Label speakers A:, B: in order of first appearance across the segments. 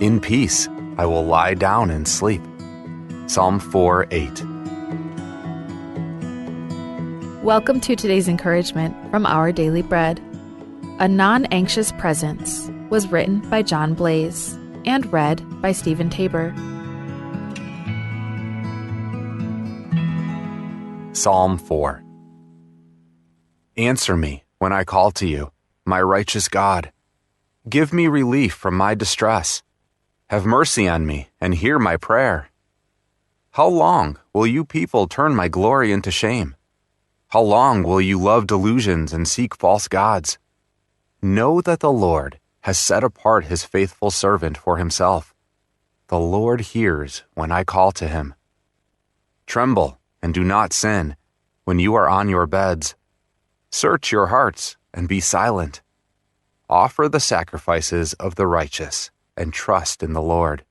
A: In peace, I will lie down and sleep. Psalm 4:8.
B: Welcome to today's encouragement from Our Daily Bread. A Non-Anxious Presence was written by John Blaze and read by Stephen Tabor.
A: Psalm 4. Answer me when I call to you, my righteous God. Give me relief from my distress. Have mercy on me and hear my prayer. How long will you people turn my glory into shame? How long will you love delusions and seek false gods? Know that the Lord has set apart his faithful servant for himself. The Lord hears when I call to him. Tremble and do not sin when you are on your beds. Search your hearts and be silent. Offer the sacrifices of the righteous and trust in the Lord.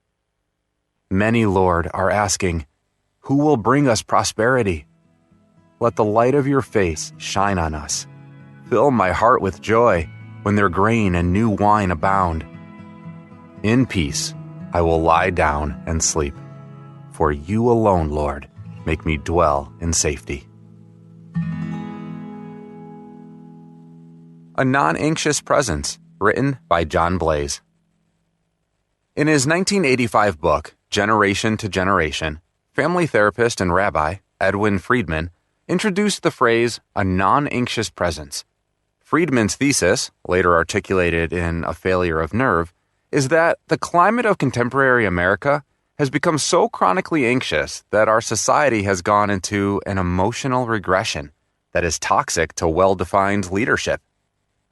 A: Many, Lord, are asking, who will bring us prosperity? Let the light of your face shine on us. Fill my heart with joy when their grain and new wine abound. In peace, I will lie down and sleep. For you alone, Lord, make me dwell in safety. A Non-Anxious Presence, written by John Blaze. In his 1985 book, Generation to Generation, family therapist and rabbi Edwin Friedman introduced the phrase, a non-anxious presence. Friedman's thesis, later articulated in A Failure of Nerve, is that the climate of contemporary America has become so chronically anxious that our society has gone into an emotional regression that is toxic to well-defined leadership.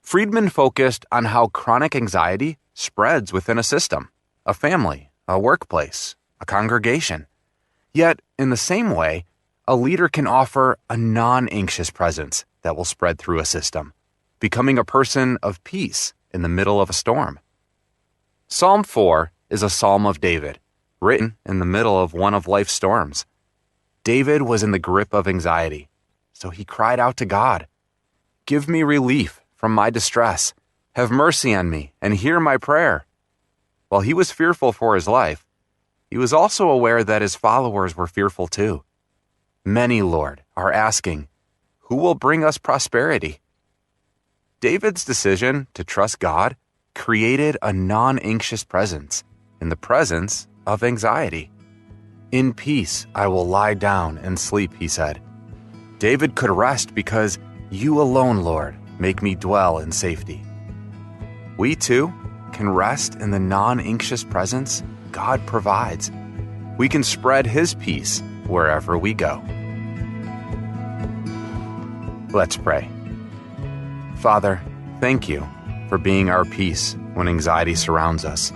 A: Friedman focused on how chronic anxiety spreads within a system, a family, a workplace, a congregation. Yet, in the same way, a leader can offer a non-anxious presence that will spread through a system, becoming a person of peace in the middle of a storm. Psalm 4 is a psalm of David, written in the middle of one of life's storms. David was in the grip of anxiety, so he cried out to God, "Give me relief from my distress. Have mercy on me and hear my prayer." While he was fearful for his life, he was also aware that his followers were fearful too. Many, Lord, are asking, who will bring us prosperity? David's decision to trust God created a non-anxious presence in the presence of anxiety. In peace, I will lie down and sleep, he said. David could rest because you alone, Lord, make me dwell in safety. We too can rest in the non-anxious presence God provides. We can spread his peace wherever we go. Let's pray. Father, thank you for being our peace when anxiety surrounds us.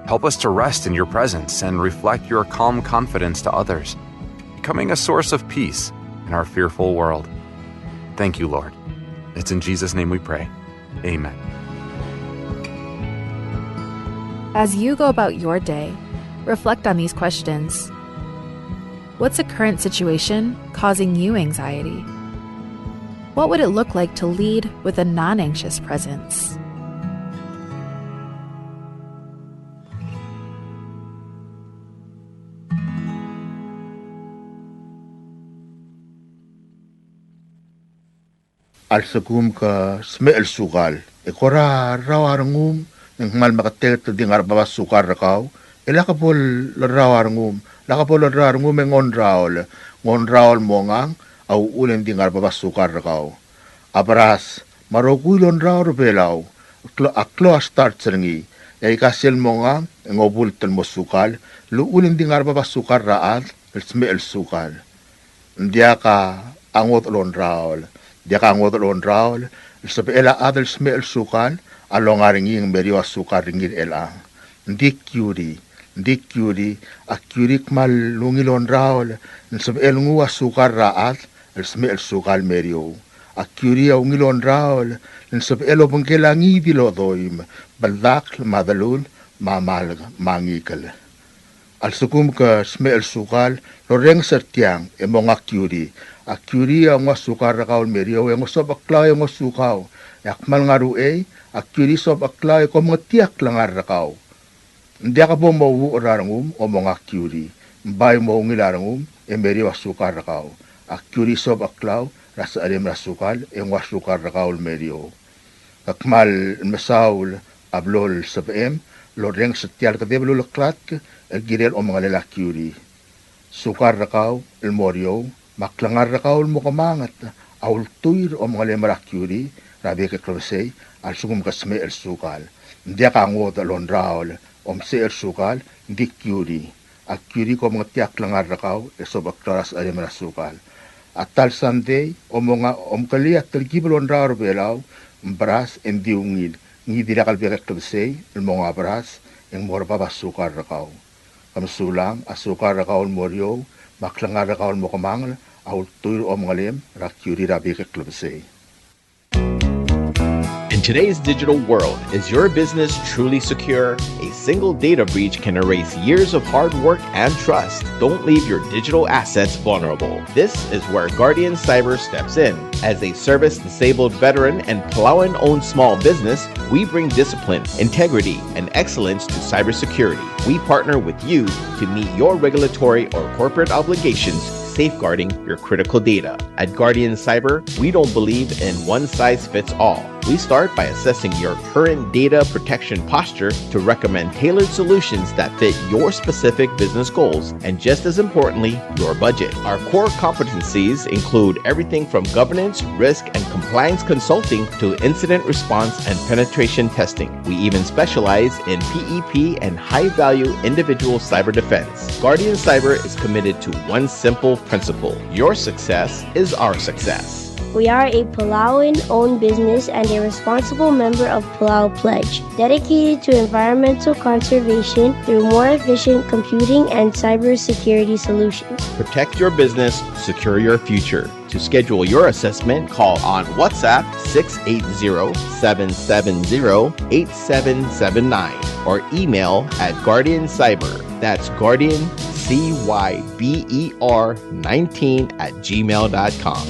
A: Help us to rest in your presence and reflect your calm confidence to others, becoming a source of peace in our fearful world. Thank you, Lord. It's in Jesus' name we pray. Amen.
B: As you go about your day, reflect on these questions. What's a current situation causing you anxiety? What would it look like to lead with a non-anxious presence?
C: Alsagum ka smel sukal. Ekora rawarangum ng mal makatel to dingar baba sukar rakaw. Ela ka pol rawarangum. Laka pol rawarangum ngon raol mongang au ulen dingar baba sukar rakaw. Abras marogulon rawar belaw. Aklo start serengi. Ay kasil mongang ngobul tel mo sukal. Lu ulen dingar baba sukar raat smel sukal. Dia ka angot lon raol. Dia ka ngot lon raol, sabi ela adal smel sukan, along aringing meriwa sukar ringin ela. Ndik yuri, akurik mal lungilon raol, sabi elunguwa sukar raat, smel sukal merio. Akuri ngilon raol, sabi elo pengkelangi dilodoim, baldak madalun, mamal mangikal. Al sukum ka smel sukal, loreng sertiang, emong akuri ang sukar rakaw merio, ang sob aklaw ang sukaw, yakmal nga ruay, akuri sob aklaw ko mga tiyak lang rakaw. Hindi ka po mauurarangum o mga curie. Mbay mo ngilarangum meri wasukar rakaw. Curie sob aklaw rasa alim rasukal wasukar rakaw merio. Kakmal masaul ablol sabem loreng setial kadeblo lakrat girel o mga lalak curie. Sukar rakaw morio maklangar rakaw mo kamangat aul tuir o mga lemarak curie rabi ka klosay al sugum kasme el sukal. Hindi ka ngot alon raul se el sukal di curie. Curie ko mga tiyak langar rakaw sob aklaras alim rasukal. At tal Sunday o mga kaliat talgibalon raw belaw beras en diungid ngi dirakal biak klosay el mga beras yang mora pa sukar rakaw. Kamsulang asukar rakaw morio maklangar rakaw mo kamangal aul tuir o mga lem rak curie rabi ka klosay.
D: In today's digital world, is your business truly secure? A single data breach can erase years of hard work and trust. Don't leave your digital assets vulnerable. This is where Guardian Cyber steps in. As a service-disabled veteran and Palauan-owned small business, we bring discipline, integrity, and excellence to cybersecurity. We partner with you to meet your regulatory or corporate obligations, safeguarding your critical data. At Guardian Cyber, we don't believe in one-size-fits-all. We start by assessing your current data protection posture to recommend tailored solutions that fit your specific business goals and, just as importantly, your budget. Our core competencies include everything from governance, risk, and compliance consulting to incident response and penetration testing. We even specialize in PEP and high-value individual cyber defense. Guardian Cyber is committed to one simple principle: your success is our success.
E: We are a Palauan-owned business and a responsible member of Palau Pledge, dedicated to environmental conservation through more efficient computing and cybersecurity solutions.
D: Protect your business, secure your future. To schedule your assessment, call on WhatsApp 680-770-8779 or email at Guardian Cyber. That's Guardian CYBER19@gmail.com.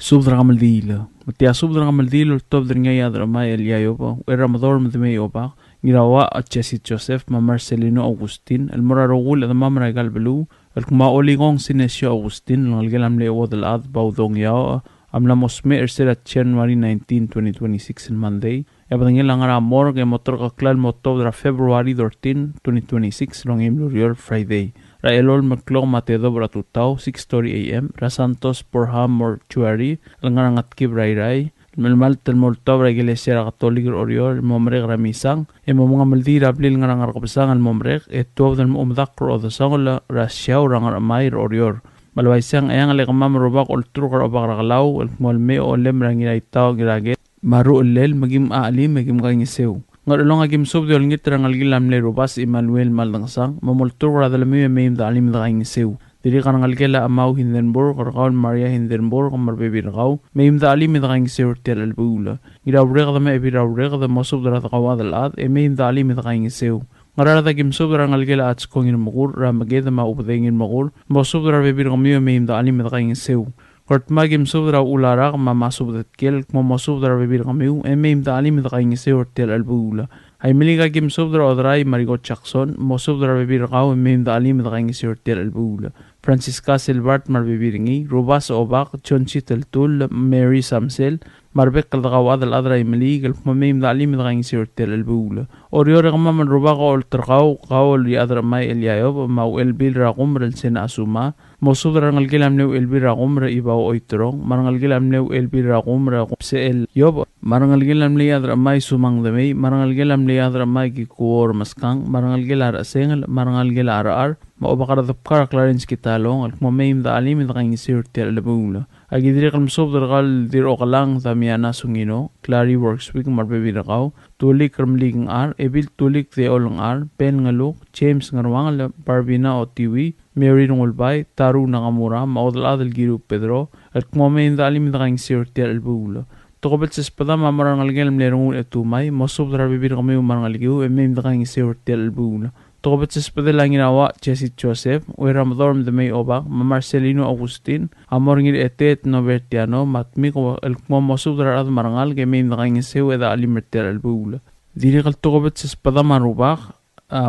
F: Subdra Maldila. Matia Subdra Maldila, top the Naya Dramaya Liayoba, where Ramador Meoba, Girawa at Chesit Joseph, Ma Marcelino Augustin, El Morarogul, the Mamra Galbelu, El Kuma Oligong Sinesio Augustin, Nalgelam Leo del Ad Baudong Yao, Amla Mosme Ersera January 19, 2026 in Monday, Ebangelangara Morgue Motorka Clan Motobra February 13, 2026, Long Emlurior Friday. Raelol Maclong Matedo Bratutao, 6:30 a.m. Rasantos Porham Mortuary, Langarangat Kibrairai, Melmal Telmoltobra Iglesia Católica Oriol, Momreg Ramisang, Emomanga Maldira Blil Ngarangarkapsang al Momreg, Etuov del Umdakro of the Sangola, Rasiao Rangaramair Orior. Malwaisang ayang alekamam robak ultrukar obakrakalau, El Molmeo Olem Rangiraitao Giraget, Maru Ulel, Magim Aali, Magim Gangiseu. Ngarulong agim subdi ol ngitra ngalgilam le robas Emmanuel Maldangsang mamultur radalami meim dalim daing sew diri kan ngalgela amau Hindenburg raqaul Maria Hindenburg marbebir qaw meim dalim daing sew tel albula ira urega me ebira urega da masub dara qawad alad meim dalim daing sew ngarara da gim subdra ngalgela atskongin mugur ramageda ma ubdengin mugur masub dara bebir qamiyo meim dalim daing sew Kortmagim subdra ularaq ma masubdat kel mo masubdra bebir qamiu meim dalim daing sew tel albula ay miliga gim subdra odrai marigo Jackson mo subdra bebir qaw meim dalim daing sew tel albula Francisca Silbert marbebiringi Rubas Obak Chonchitel Tul Mary Samsel Marbek Kaldawad al Adra Imlig el Meim Dalim daing sew tel albula Orior qamma man rubaqa ol terqaw qawl li adra mai el yayob ma el bil raqumr el sen asuma Mosudra ngalgilam new elbira gumra ibaw oitrong marangalgilam new elbira gumra sel yob marangalgilam liadra mai sumang demei marangalgilam liadra mai ki kuor maskang marangalgilar asengel marangalgilar ar ma obakar dapkar clarence kitalong al momeim da alim da ngin sirtel lebula agidri qalm subdra gal dir oqlang damiana sungino clary works week marbebira qaw tulik ramling ar ebil tulik de olong ar pen ngaluk james ngarwang barbina o tiwi Mary Nungulbay, Taru Nakamura, Maudal Giru Pedro, at Momain Dalim Dang Sirtel Albula. Tokobet sa espada mamarang algelam lerong etumay, mosub dara bibir kami umarang algiu, Mem Dang Sirtel Albula. Tokobet sa lang ginawa Jesse Joseph, Uera Madorm de May Obak, Marcelino Agustin, Amor ngil etet no Bertiano, Matmi ko el momosudra ad marangal ke may nakangisiw eda alimerter el bula. Diri kal tokobet sa marubak,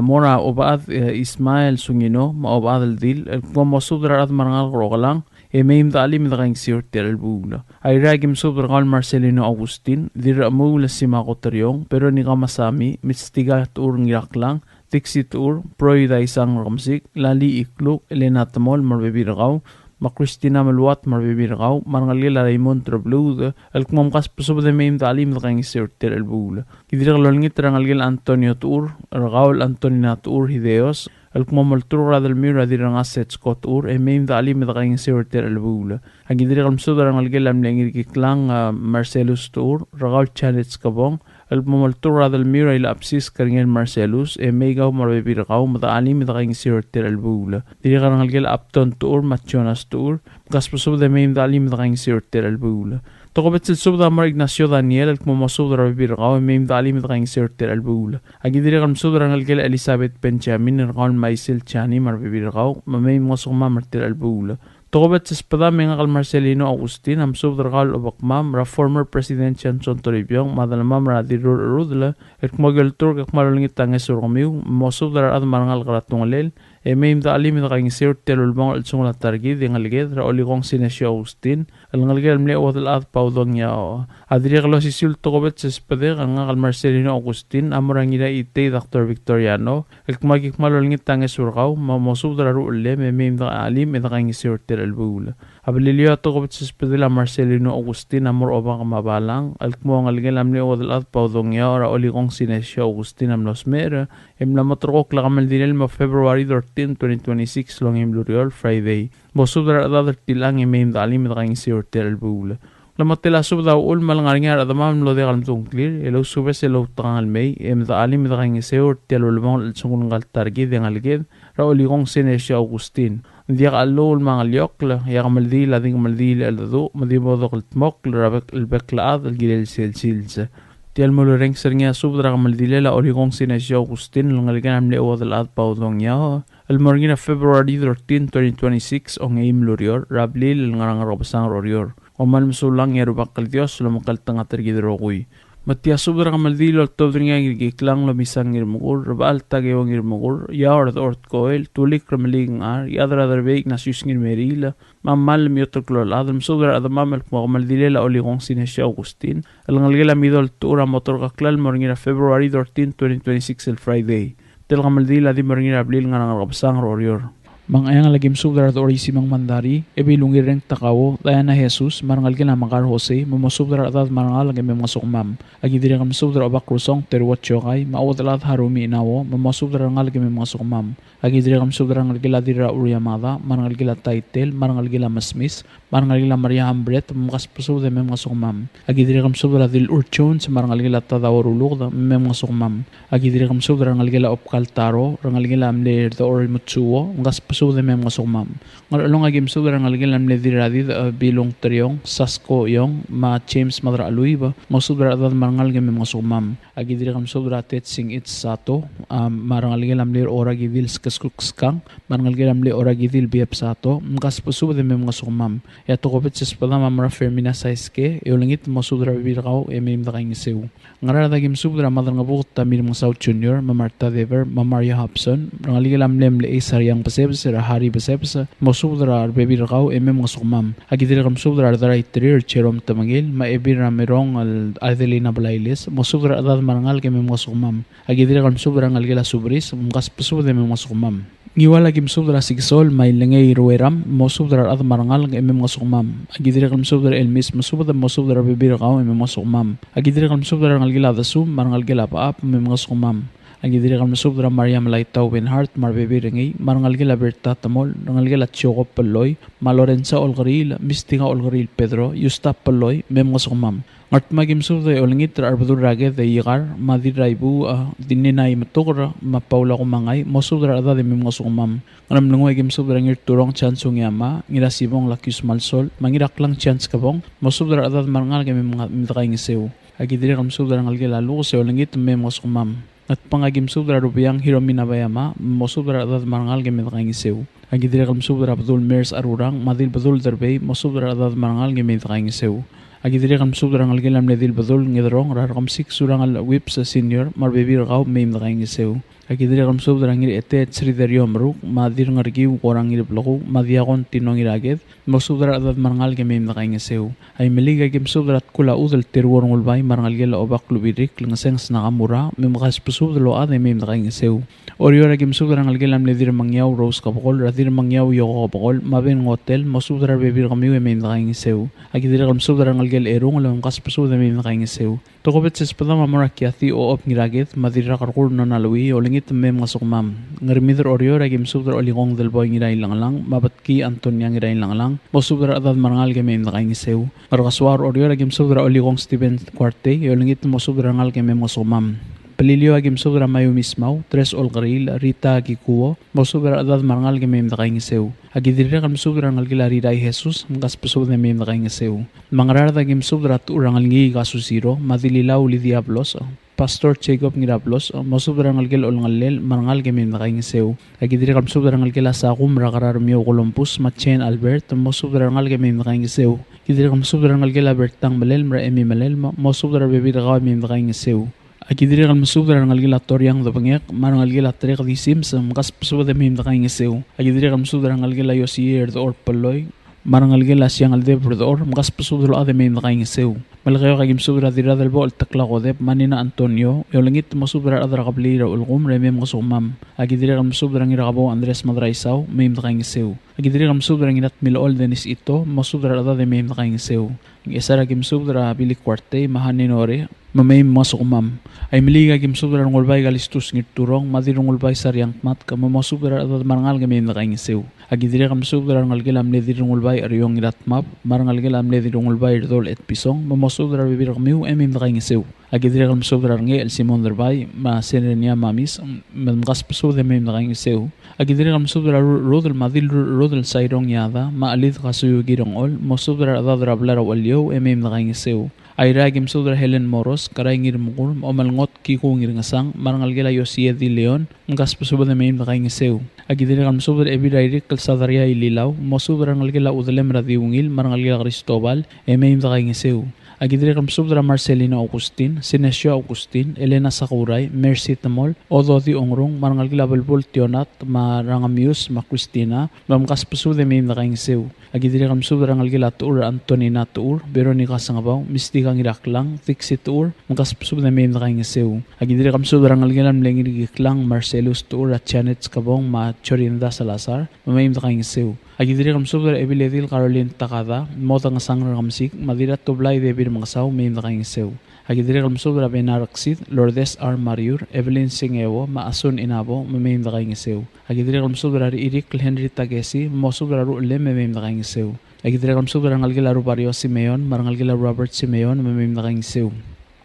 F: Mora obaad Ismael Sungino, maobaad el dil, el momosudra ad marangal rogalang, may alim nakangisiw ter el bula. Ay ragim subra kal Marcelino Agustin, dira mula si Makotaryong, pero ni kamasami, mitstiga at urang lang, Tixitur, Proida isang ramsik, Lali ikluk, Elena Tamol, marbibiragaw, Makristina Maluat, marbibiragaw, Marangalila Raymond Trablud, Alkumamkas pasub de Maim Dalim, Rang Sirter el Bula. Kidir Lolngit Rangalil Antonio Tur, Ragaul Antonina Tur Hideos, Alkumamaltura del Mira dirang assets Scott Ur, Maim Dalim, Rang Sirter el Bula. Agidir Almsudra Rangalil Amlengiklang Marcelus Tur, Ragaul Chanets Kabong, Alpumaltura del Mira ila apsis karingen Marcelus, megaw marbibiragaw, mataalim itakaing sirter albula. Dili karang halgil apton tuur, matyonas tuur, kaspasub de maim daalim itakaing sirter albula. Tokobet silsub da Mar Ignacio Daniel, alkumamasub da rabibiragaw, maim daalim itakaing sirter albula. Agi dili karang sub da halgil Elizabeth Benjamin, nirakaw Maisil Chani, marbibiragaw, mamaim ngasukma martir albula. Tokobet sa espada mga kal Marcelino Agustin, am subdragal obakmam, ra former President Chanson Toribiyong, madalamam ra dirur urudla, et kumagel tur kak malulingit tanges uramiw, mo subdrar ad marangal karatungalel, maim da alim da kang sir telulbang al sungla targid, yung aligid, ra oligong sinesyo Agustin, al ngaligid mle wadal ad paudong niya o. Adiri kalo si sil tokobet sa espada kang kal Marcelino Agustin, amurangida ite Dr. Victoriano, el kumagik malulingit tanges urkaw, mo subdrar ule, maim da alim da kang sir albula. Abililio ato ko sa espadila Marcelino Agustin amor obang kamabalang alkmo ang algel amli odal at paudongya ora oligong sinesyo Agustin amlos mera emlamotrok lakamal dinel ma February 13, 2026 long imluriol Friday. Bosudra adadar tilang imaim dalim itakaing siyorter albula. Lamatila subda ul malangaringar adamam lo de kalmtung clear elo subes elo tangal may da alim itakaing siyorter ulbang alsungun ngal targid yung alged ra oligong sinesyo Agustin. Diyak alol mga liokla, yak maldila ding maldila aldo, madibodok altmok, rabek albeclaad, algilel silsilsa. Tial mulureng sernya subdra maldila la oligong sinesyo Agustin, lungalgan amle owadalad paudong yaho. Almorgina February 13, 2026, o ngayim lurior, rablil ngarang rorior. O malmasulang yarubak kaldios, lumakal tangatar gidrokoy. Matia subra maldilo tobdringa giklang lo misang irmugur rabal tagewang irmugur yaor ort koel tulik ramaling ar yadra darbeik nasus ngir merila mamal miotoklol adam subra adamam el maldile oligong sinesya Agustin alngalgela midol tura motor kaklal morngira February 13, 2026 el Friday tel maldila di morngira abril nga ngabsang rorior. Mang ayang lagim subdar at orisimang mandari, ebilungir reng takawo, daya na Jesus, marangal kina Makar Jose, mamasubdar at marangal lagim masukmam. Agidiri kam subdar abak krusong, terwat syokay, maawat alat harumi inawo, mamasubdar ngal lagim masukmam. Agidiri kam subdar ngal gila dira uriyamada, marangal gila title, marangal gila masmis, marangal gila Maria Hambret, mamakas pasubda masukmam. Agidiri kam subdar dil urchon, marangal gila tadawarulog, masukmam. Agidiri kam subdar ngal gila opkaltaro, rangal gila amle da or mutsuwo, ngas pasubda masukmam. Ngalong agim subdar ngal gila amle diradi bilong triong, sasko yong, ma James madra aluiba, masubdar adad marangal gila masukmam. Agidiri kam subdar tet sing it sato, marangal gila amle ora gidil skang, marangal gila amle ora gidil biap sato, ngas pasubda masukmam. Ya tokopet sa espada mamara Fermin sa iske, eulangit masubdar bibirakaw, emim da kaing sew. Ngarada gim subdra madar nga bukot tamir mga South Junior, Mamarta Dever, Maria Hobson, rangaligil amlem le isaryang pasebs, rahari pasebs, masubdra bibirakaw, emim mga sukmam. Agidiri kam subdra daray trir, cherom tamagil, maebir ramirong Adelina Balailis, masubdra adad marangal kemim mga sukmam. Agidiri kam subdra ngalgila subris, mkas pasubda emim mga sukmam. Ngiwala gim subdra sigsol may lengay rueram mo subdra at marangal ng emem masukmam. Agidiri kam subdra elmis masubdra mo subdra bibirakaw emem masukmam. Agidiri kam subdra ngalgila dasum marangal gila paap emem masukmam. Agidiri kam subdra Mariam Laitaw Winhart marbibirengay marangal gila Berta Tamol marangal gila Choco Paloy Malorenza Olgaril Mistinga Olgaril Pedro Yusta Paloy emem masukmam. Ngart magim subdra olingit arbadur rage de yigar madiraibu dininay matukra mapaula ko mangay mo subdra ada de mga sumam nganam nungoy gim subdra ngir turong chance ngama ngira sibong lakyus malsol mangirak lang chance kabong mo subdra ada marangal kami mga mitakaing sew agidiri kam subdra ngalgila lu se olingit me mga sumam At pangagim subdra rubiyang hiromina bayama, mosubdra adad marangal game kaingiseu. Agidire kam subdra badul mers arurang, madil badul derbei, mosubdra adad marangal game kaingiseu. Agidire kam subdra ngalgelam nedil badul ngedrong, rar kam sik surang al whip sa senior, marbebir gau meim kaingiseu. Agidire kam subdra ngir ete tsri deriom ruk, madir ngargiu korang ngir bloku, madiagon tinong iraged, mosubdra adad marangal game kaingiseu. Ay meliga game subdra kula udel terwor ngulbay marangal gela obak lubirik, lengaseng snakamura, memkas pesubdlo ade meim kaingiseu. Oriora game subdra ngalgelam nedir mangyaw rose kapokol, radir mangyaw yoko kapokol, maben ngotel, mosubdra bebir kamiu meim kaingiseu. Agidire kam subdra ngalgel erung, lemkas pesubdra meim kaingiseu. Tokobet sespadama morakiati o op ngiraged, madira karkur nonalui, olingit mem ngasukmam. Ngarimidir oriora game subdra oligong del boy ngiray langlang, mabatki Antonia ngiray langlang, mosubdra adad marangal game kaingiseu. Markaswar oriora game subdra oligong Steven Quarte, olingit mosubdra ngal game ngasukmam. Pelilio agim subdra mayu mismau, tres olgaril, Rita Gikuo, mosubdra adad marangal game kaingiseu. Agidire kam subdra ngalgila riday Jesus, mkas pesubdra mem kaingiseu. Mangarada agim subdra turangal ngi kasusiro, madililaw li diablos, Pastor Jacob ngirablos, mosubdra ngalgil olngalel, marangal game kaingiseu. Agidire kam subdra ngalgila sakum rakarar mio Columbus, Machen Albert, mosubdra ngal game kaingiseu. Agidire kam subdra ngalgila Bertang Malel, mra emi Malel, mosubdra bebir gaw mem kaingiseu. Agidire kam subdra ngalgila Toryang Dabangek, marangalgila Trek di Sims, mkas pesubdra mem kaingiseu. Agidire kam subdra ngalgila Yosier the Orpaloy, marangalgila siyang alde brodor, mkas pesubdra ade mem kaingiseu. Malakayo kagim subdra dira del bol taklakodep manina Antonio, yolangit mosubdra adra kablira ulgum remem kasumam. Agidire kam subdra ngirakabaw Andres Madraisaw, mem kaingiseu. Agidire kam subdra nginat milol Denis ito, mosubdra adade mem kaingiseu. Isara kim subdra Billy Quarte, mahaninore, mamay masukumam. Ay miliga kim subdra ngulbay galistus ngirturong, madirong ngulbay saryang mat, kamamosubdra adad marangal gamay kaingiseu. Agidire kam subdra ngalgilam nedirong ngulbay aryong iratmap, marangalgilam nedirong ngulbay rdol et pisong, mamosubdra bibir kamiu emim kaingiseu. Agidire kam subdra nge El Simon Derbay, ma serenia mamis, mamkas pesubdra emim kaingiseu. Agidire kam subdra rodel madil rodel sayrong yada, maalid kasuyo girong ol, mosubdra adad rablara walyo emim kaingiseu. Ayra gim subdra Helen Moros, karay ngir mukur, omalngot kiko ngir ngasang, marangalgila Yosie di Leon, mkas pesubdra emim kaingiseu. Agidire kam subdra ebirairik kalsadaria ililaw, mosubdra ngalgila udalem radiungil, marangalgila Cristobal, emim kaingiseu. Agidire kam subdra Marcelino Augustin, Sinesio Augustin, Elena Sakuray, Mercy Tamol, Ododi Ongrong, marangalgila Balbol Tionat, marangamius, Cristina, mamkas pesubdra emim kaingiseu. Agidire kam subdra ngalgila Tuur Antonina Tuur, Veronica Sangabaw, Mistika Ngiraklang, Tixi Tuur, mkas pesubdra emim kaingiseu. Agidire kam subdra ngalgila Mlengiriklang, Marcelus Tuur at Janet Skabong, ma Chorinda Salazar, mamim kaingiseu. Agidire kam subdra Ebiledil Caroline Takada, mota ngasang rakamsik, madira tublay debir mangsaw, mamim kaingiseu. Agidire kam subdra Benaraksit, Lourdes R. Mariur, Evelyn Singewo, Maasun Inabo, mamim kaingiseu. Agidire kam subdra Irik Henry Tagesi, mosubdra Ruule, mamim kaingiseu. Agidire kam subdra ngalgila Rubario Simeon, marangalgila Robert Simeon, mamim kaingiseu.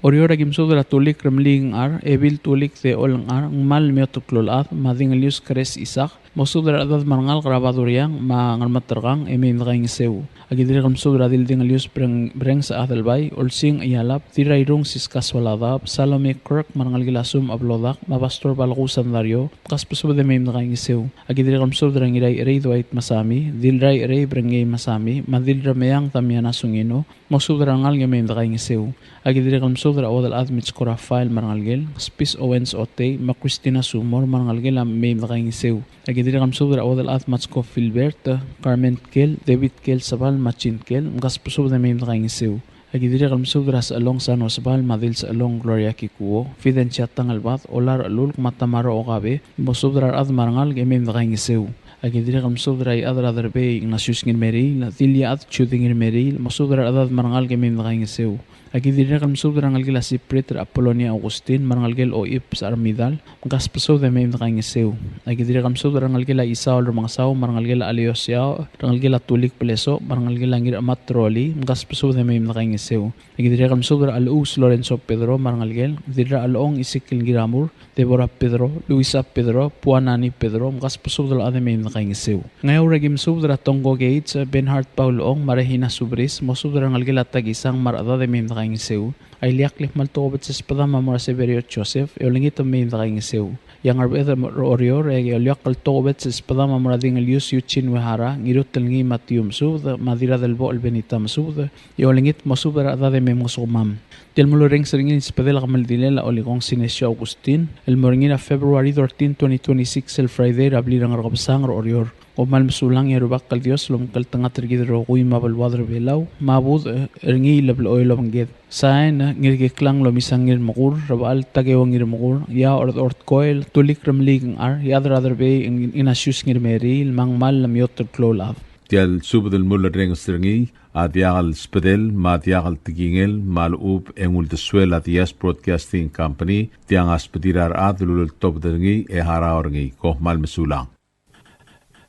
F: Oriora gim subdra tulik remling ar, ebil tulik te olang ar, ngmal meotuklolat, madingalius Kres Isak, mosubdra adad marangal grabaduriang, ngalmaterkang, emim kaingiseu. Agidire kam subdra dildingalius breng sa adalbay, olsing iyalap, tirayrong siskaswaladap, Salome Kirk, marangalgila Sum Ablodak, mapastor Balakusan Dario, kas pesubdra emim kaingiseu. Agidire kam subdra ngiray erey Dwight Masami, dilray erey brengay Masami, madilra meyang Tamiana Sungino, mosubdra ngal emim kaingiseu. Agidire kam subdra odal admits ko Rafael marangalgil, Spis Owens Ote, Cristina Sumor, marangalgil emim kaingiseu. Agidire kam subdra odal admits ko Filbert, Carmen Kel, David Kel Sabal, Machin Kel, mkas pesubdra emim kaingiseu. Agidire kam subdra sa along San Osbal, madil sa along Gloria Kikuo, Fidencia Tangalbat, Olar Alul, Matamaro Okabe, mosubdra ad marangal emim kaingiseu. Agidire kam subdra adra darbe Ignatius ngir Meril, Tilia ad Chuding ngir Meril, mosubdra adad marangal emim kaingiseu. Agidire kam subdra ngalgila si Preter Apolonia Augustin, marangalgil o Ips Armidal, mkas pesubdra emim kaingiseu. Agidire kam subdra ngalgila Isaw Lumangsaw, marangalgila Aliosiao, rangalgila Tulik Pleso, marangalgila ngir Amat Troli, mkas pesubdra emim kaingiseu. Agidire kam subdra Alus Lorenzo Pedro, marangalgil, dira Along Isikil Giramur, Deborah Pedro, Luisa Pedro, Puanani Pedro, mkas pesubdra emim kaingiseu. Ngayaw regim subdra Tongo Gates, Benhart Paulong, Marehina Subris, mosubdra ngalgila Tagisang maradad emim kaingiseu. ay liaklih maltobet sa espadama mura Severio Joseph eolingit may dakaing sew yang arbeta orior ege oliak kaltobet sa espadama mura ding Elius Yuchin Wehara ngirut telngi Matium sud madira del bo albenitam sud eolingit mosubera dade me mosumam del mulureng seringin espadela kamaldilela oligong Sinesio Agustin el moringina February 13 2026 el Friday rablirang rakabsang orior Omal masulang yarubak kal Dios lom kal tanga tergidro kui mabal wadr belaw mabud ringi labl oil bangged sain ngirge klang lo misangir magur rabal tagewangir magur ya ort koil tulik ramlig ar other bay in asus ngir meril mangmal lam yot klolav
G: dial subdel muller reng stringi adiagal spedel madiagal tigingel malub engul de suela dias broadcasting company tiang aspedirar adlul top dengi e haraorngi ko mal masulang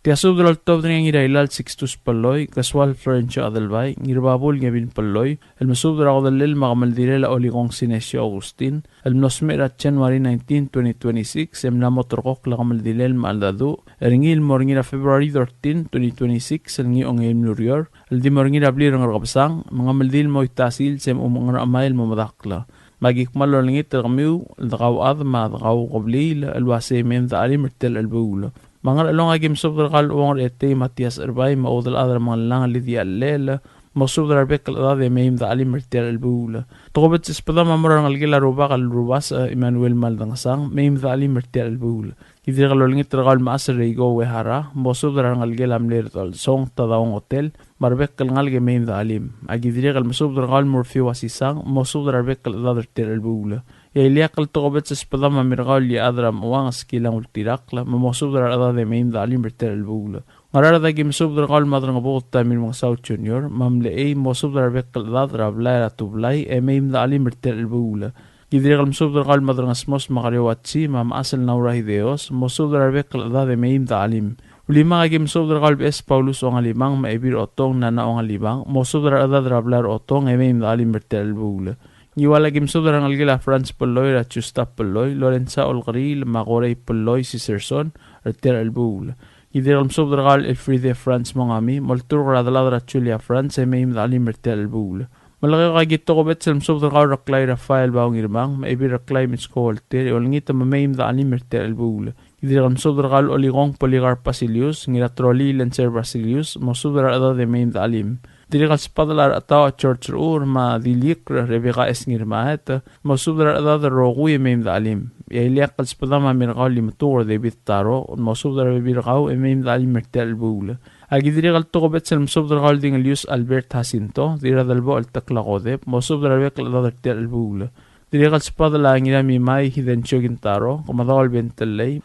F: Tiasub del top de ngira ilal 6 palloy casual French adelbay ngirbabul ngabin palloy el masub del lil magmal direla oligong Sinesio Agustin el nosmera January 19 2026 emna motorqok lagamal dilel maldadu ringil morngira February 13 2026 el ngi ongel nurior el di morngira blir ngabsang mangamal dil moitasil sem umangra amail momadakla magik malo lingit termiu el daqaw ma daqaw qoblil el wasimem dalim tel el bula Mangal along agim subdar qal uang ete Matias Erbay maudal adar manlang lidi allela masubdar arbek al adade meim da alim mertial albula togobet espada mamran algila ruba qal rubas Emmanuel maldangasang meim da alim mertial albula kidir qal lingit qal maasar reigo wehara masubdar algila amler dal song tadaong hotel marbek qal ngalge meim da alim agidir qal masubdar qal murfi wasisang masubdar arbek al adar tel albula Ilia kal togobet espada mamirgal li adram uang skilang ultirakla mamosubdar adade meim da alim mertial albula Ngarar da gim subdar qal madrang bogta min mga South Junior mamle ay mosubdar bekal dadra blayra tublay meim da alim mertial albula Gidir qal mosubdar qal madrang smos makarewatsi mam asal naura hideos mosubdar bekal adade meim da alim Ulima gim subdar qal bes Paulus ong alimang maibir otong nana ong alimang mosubdar adadra blayra otong meim da alim mertial albula Iwala gim subdar algila France Poloy ra Chusta Poloy Lorenza Olgril Magorey Poloy Siserson reter albula Idir al-msubdar qal Elfride France mongami moltur radladra Julia France meim dalim reter albula Malaki qagit togobet sel msubdar qal raklay Rafael baong irmang maibi raklay mitsko walter olngita meim dalim reter albula Idir al-msubdar qal Oligong Poligar Basilius ngira Troli Lancer Basilius mosubdar adade meim dalim Dirigal spadlar atawa church ma dilik Rebecca esngirmaet masubdar adad roguye meim dalim yailia qal spadama mirqal limtur de bittaro masubdar birqaw meim dalim mertel bula agidirigal togobet sel masubdar qal ding Elius Albert Jacinto diradal bo altakla qodeb masubdar bekal adad tel bula dirigal spadla ngira mi mai hiden chogintaro komadal bentellei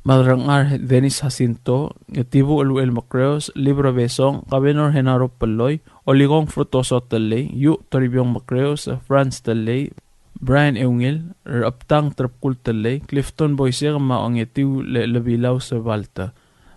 F: Madrangar Dennis Jacinto, Tibu El Macreos, Libro Besong, Cabenor Genaro Peloy, Oligong Frutoso Teley, Yu Toribiong Macreos, Franz Teley, Brian Eungil, Raptang Trapkul Teley, Clifton Boyser Maong Etiu Lebilaw sa Balta.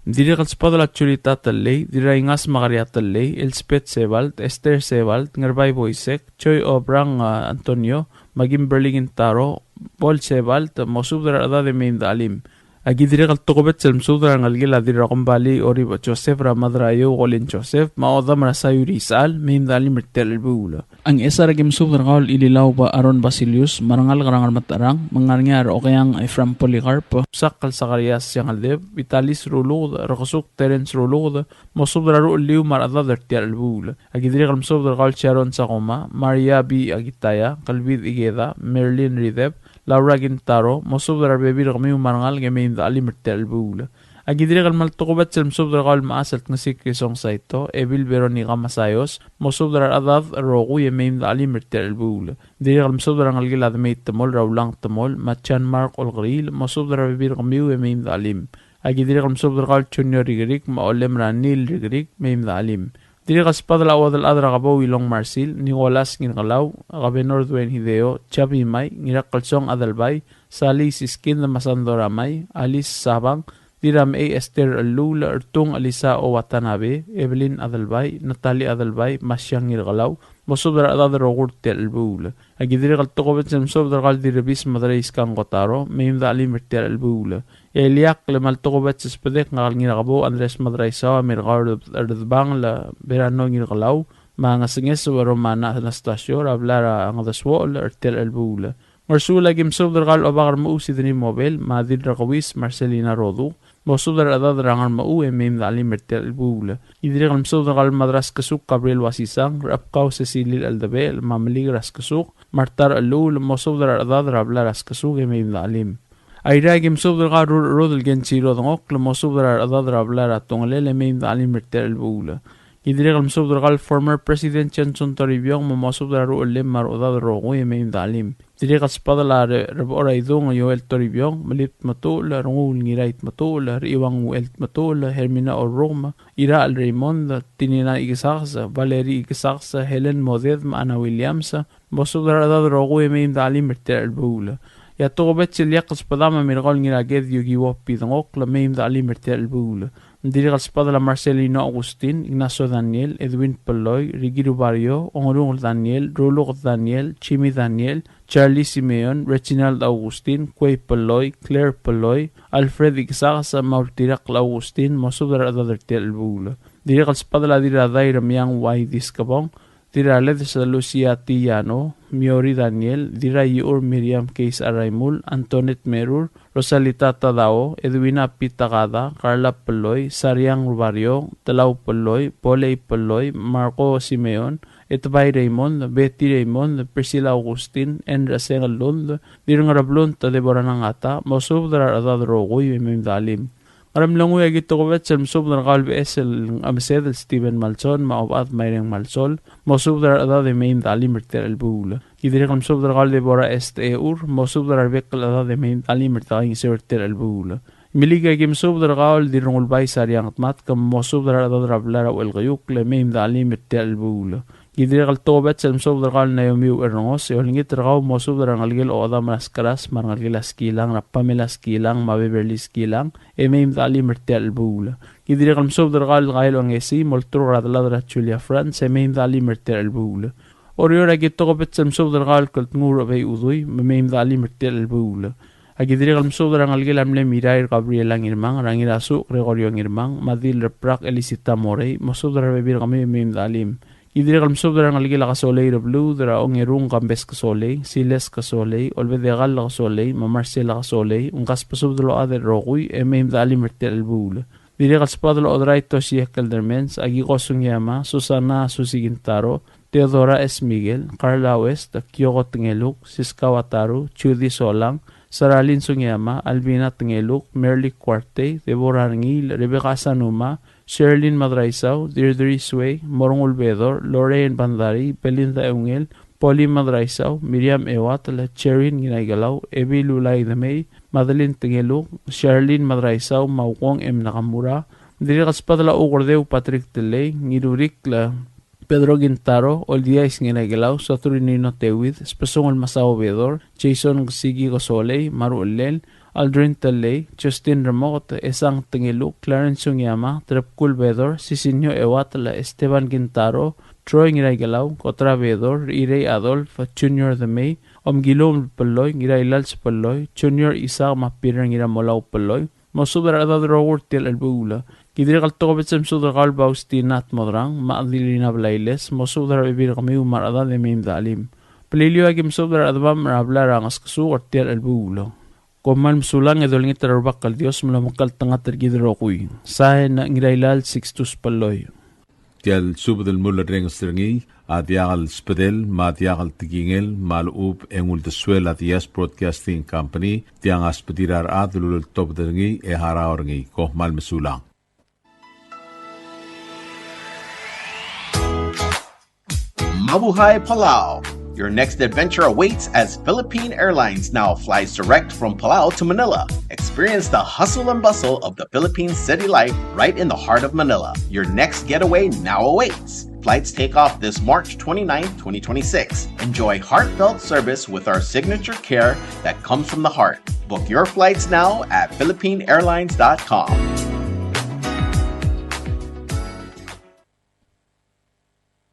F: Dirikal spadala Chulita Teley, Diraingas Magaria Teley, Elspeth Sebalt, Esther Sebalt, Ngarbay Boysek, Choy Obrang Antonio, Magim Berlingin Taro, Paul Sebalt, Mosubdar Adade Meim Dalim. Agidiri qal togobet sel msudra ngalgila diraqom bali ori Joseph Ramadrayo golin Joseph maodam rasayuri sal meim dalim mertel bula ang esar gim msudra qal ililaw ba Aaron Basilius marangal qarangal matarang mangarngar okayang Ephraim Polycarp sakal Zacarias yang aldeb Vitalis Rulud Rakosuk Terence Rulud mosudra ru liu marada dertel bula agidiri qal msudra qal Sharon Sakoma Maria B Agitaya Kalbid Igeda Merlin Rideb Laura Gintaro mosubdar bebir qami marangal gemeim dalim mertel bula agidiri qal maltuqobat sel mosubdar qal maasal tnasik kisong saito Ebil Veronica Masayos mosubdar adad rogu yemeim dalim mertel bula diri qal mosubdar ngal gilad meit temol rawlang temol Machan Mark Olgril mosubdar bebir qami yemeim dalim agidiri qal mosubdar qal Junior Rigrik maolem Ranil Rigrik meim dalim Diri kaspadal awad al-adra qabaw ilong Marsil, Nicolas ngingalaw, Gabenor Duen Hideo, Chabi May, ngirak kalsong adalbay, Sali Siskin na masandoramay, Alice Sabang, Diram A. Esther Alula, Ertung Alisa o Watanabe, Evelyn Adalbay, Natalie Adalbay, Masyang ngingalaw, Mosubdar adadar ogur tel albula. Agidiri qaltogobet sem sobdar qal diribis madreis kan qotaro, meim dali mertel albula. Eliak le maltogobet sespedek ngal ngiraqabo Andres Madreisawa mirqar erdbang la berano ngirqalaw, Mga singes waromana na stasyon ablara ang daswol artel albula. Marsula gimsob dargal obakar mau sidni mobil madid rakawis Marcelina Rodu. Mosob dar adad rangar mau emem dalim artel albula. Idri gimsob dargal madras kasuk Gabriel Wasisang rapkaw Cecilil Aldabel mamlig ras kasuk Martar Alul mosob dar adad rabla ras kasuk emem dalim. Aira gimsob dargal rodel genchiro dongok mosob dar adad rabla ratongale emem dalim artel albula. Idri gimsob dargal former President Johnson Toribiyong mosob dar ulim mar adad rogo emem dalim. Diri kaspadala rebora idong yoel Toribiyong malit matula rungul ngirait matula iwang uelt matula Hermina o Roma ira al Raymond tinina igisaksa Valerie igisaksa Helen Moded Ana Williamsa mosob dar adad rogo emem dalim erter albula. Ya togobet siliakas padama mirgol ngiraged yugi wopi dongok la mem dalim erter albula. Diri kaspadala Marcelino Agustin, Ignacio Daniel, Edwin Peloy, Rigiru Barrio, Ongrung Daniel, Rolo Daniel, Chimi Daniel, Charlie Simeon, Reginald Agustin, Quay Peloy, Claire Peloy, Alfred Ixasa, Maurtirak Agustin, mosob dar adad erter albula. Diri kaspadala dira daira miyang wai diskabong, dira led sa Lucia Tillano, Miori Daniel, dira Yur Miriam Case Araimul, Antoinette Merur, Rosalita Tadao, Edwina Pitagada, Carla Peloy, Sariang Barrio, Talaw Peloy, Poley Peloy, Marco Simeon, Etbay Raymond, Betty Raymond, Priscilla Agustin, Enraseng Lund, dirang Rablon ta Deborah Nangata, mosob dar adad rogoy emem dalim. Aram langu ya gitu kawet selmsob dar kalbi esel amsed Steven Malson maobat mayreng Malsol mosob dar adad emem dalim erter albula. Idri kalmsob dar kalbi Deborah Eur mosob dar arbek adad emem dalim erter albula. Miliga gimsob dar kal dirungul bay sariyang atmat kam mosob dar adad rablara wel gayuk le emem dalim erter albula. Idri kal tobet selmsob dar kal Naomi Ernongos eolingit dar kal mosob dar ngalgil o adam naskaras mar ngalgil askilang rapamela askilang mabeberli askilang emem dalim erter albula. Idri kal mosob dar kal gail ongesi moltro radladra Julia France emem dalim erter albula. Oriora gito ko bet selmsob dar kal kultngur bay udoy emem dalim erter albula. Agidri kal mosob dar ngalgil amle Mirair Gabriel Angirmang rangirasu Gregorio Angirmang madil reprak Elisita Morey mosob dar bebir kami emem dalim. Idri kal mosob dar ngalgil kasoley reblu dara ongerung kambes kasoley siles kasoley olvedegal kasoley mamarcela kasoley ungas pasob dalo ade roguy emem dalim erter albula. Diri kal spadlo odray Toshia Caldermens agi kosung yama Susana Susigintaro Teodora S. Miguel Carla West Kyoko Tengeluk Siska Wataru Chudi Solang Saralin Sungyama Albina Tengeluk Merly Cuarte Deborah Rangil Rebecca Sanuma Sherlyn Madraisaw, Deirdre Sway, Morong Ulvedor, Lorraine Bandari, Belinda Eungel, Polly Madraisaw, Miriam Ewat, Cherin Ginaygalaw, Evi Lulay Damay, Madeline Tengeluk, Sherlyn Madraisaw, Mauwong M. Nakamura, Diri kaspadala Ugordeu Patrick Delay, Ngirurik la Pedro Gintaro, Oldiais Ginaygalaw, Saturinino Tewid, Spesong Almasao Vedor, Jason Sigi Gosoley, Maru Ulel, Aldrin Talay, Justin Ramot, Esang Tengeluk, Clarence Sungyama, Trepkul Vedor, Sisinyo Ewatla, Esteban Gintaro, Troy Ngiraygalaw, Kotra Vedor, Irey Adolf, Junior Damay, Omgilom Peloy, Ngiraylals Peloy, Junior Isaac Mapirang Ngiramolaw Peloy, Mosuber Adad Rower Tel Albula, Kidri Kaltokobet Semsudra Kalbaustinat Modrang, Maadilina Blailes, Mosudra Bibir Kamiu Marada de Mim Dalim, Pelilio Agim Sudra Advam Rabla Rangaskasu or Tel Albula. Koman msulang edolingit terbak kal Dios melamakal tengah tergidrokuy. Saya na ngirailal 6 paloy.
G: Tial subdel mulla reng strengi adiagal spedel madiagal tigingel malub engul desuel adias broadcasting company tiang aspedirar adlul top dengi haraorngi koh mal msulang.
D: Mabuhay Palau! Your next adventure awaits as Philippine Airlines now flies direct from Palau to Manila. Experience the hustle and bustle of the Philippine city life right in the heart of Manila. Your next getaway now awaits. Flights take off this March 29, 2026. Enjoy heartfelt service with our signature care that comes from the heart. Book your flights now at philippineairlines.com.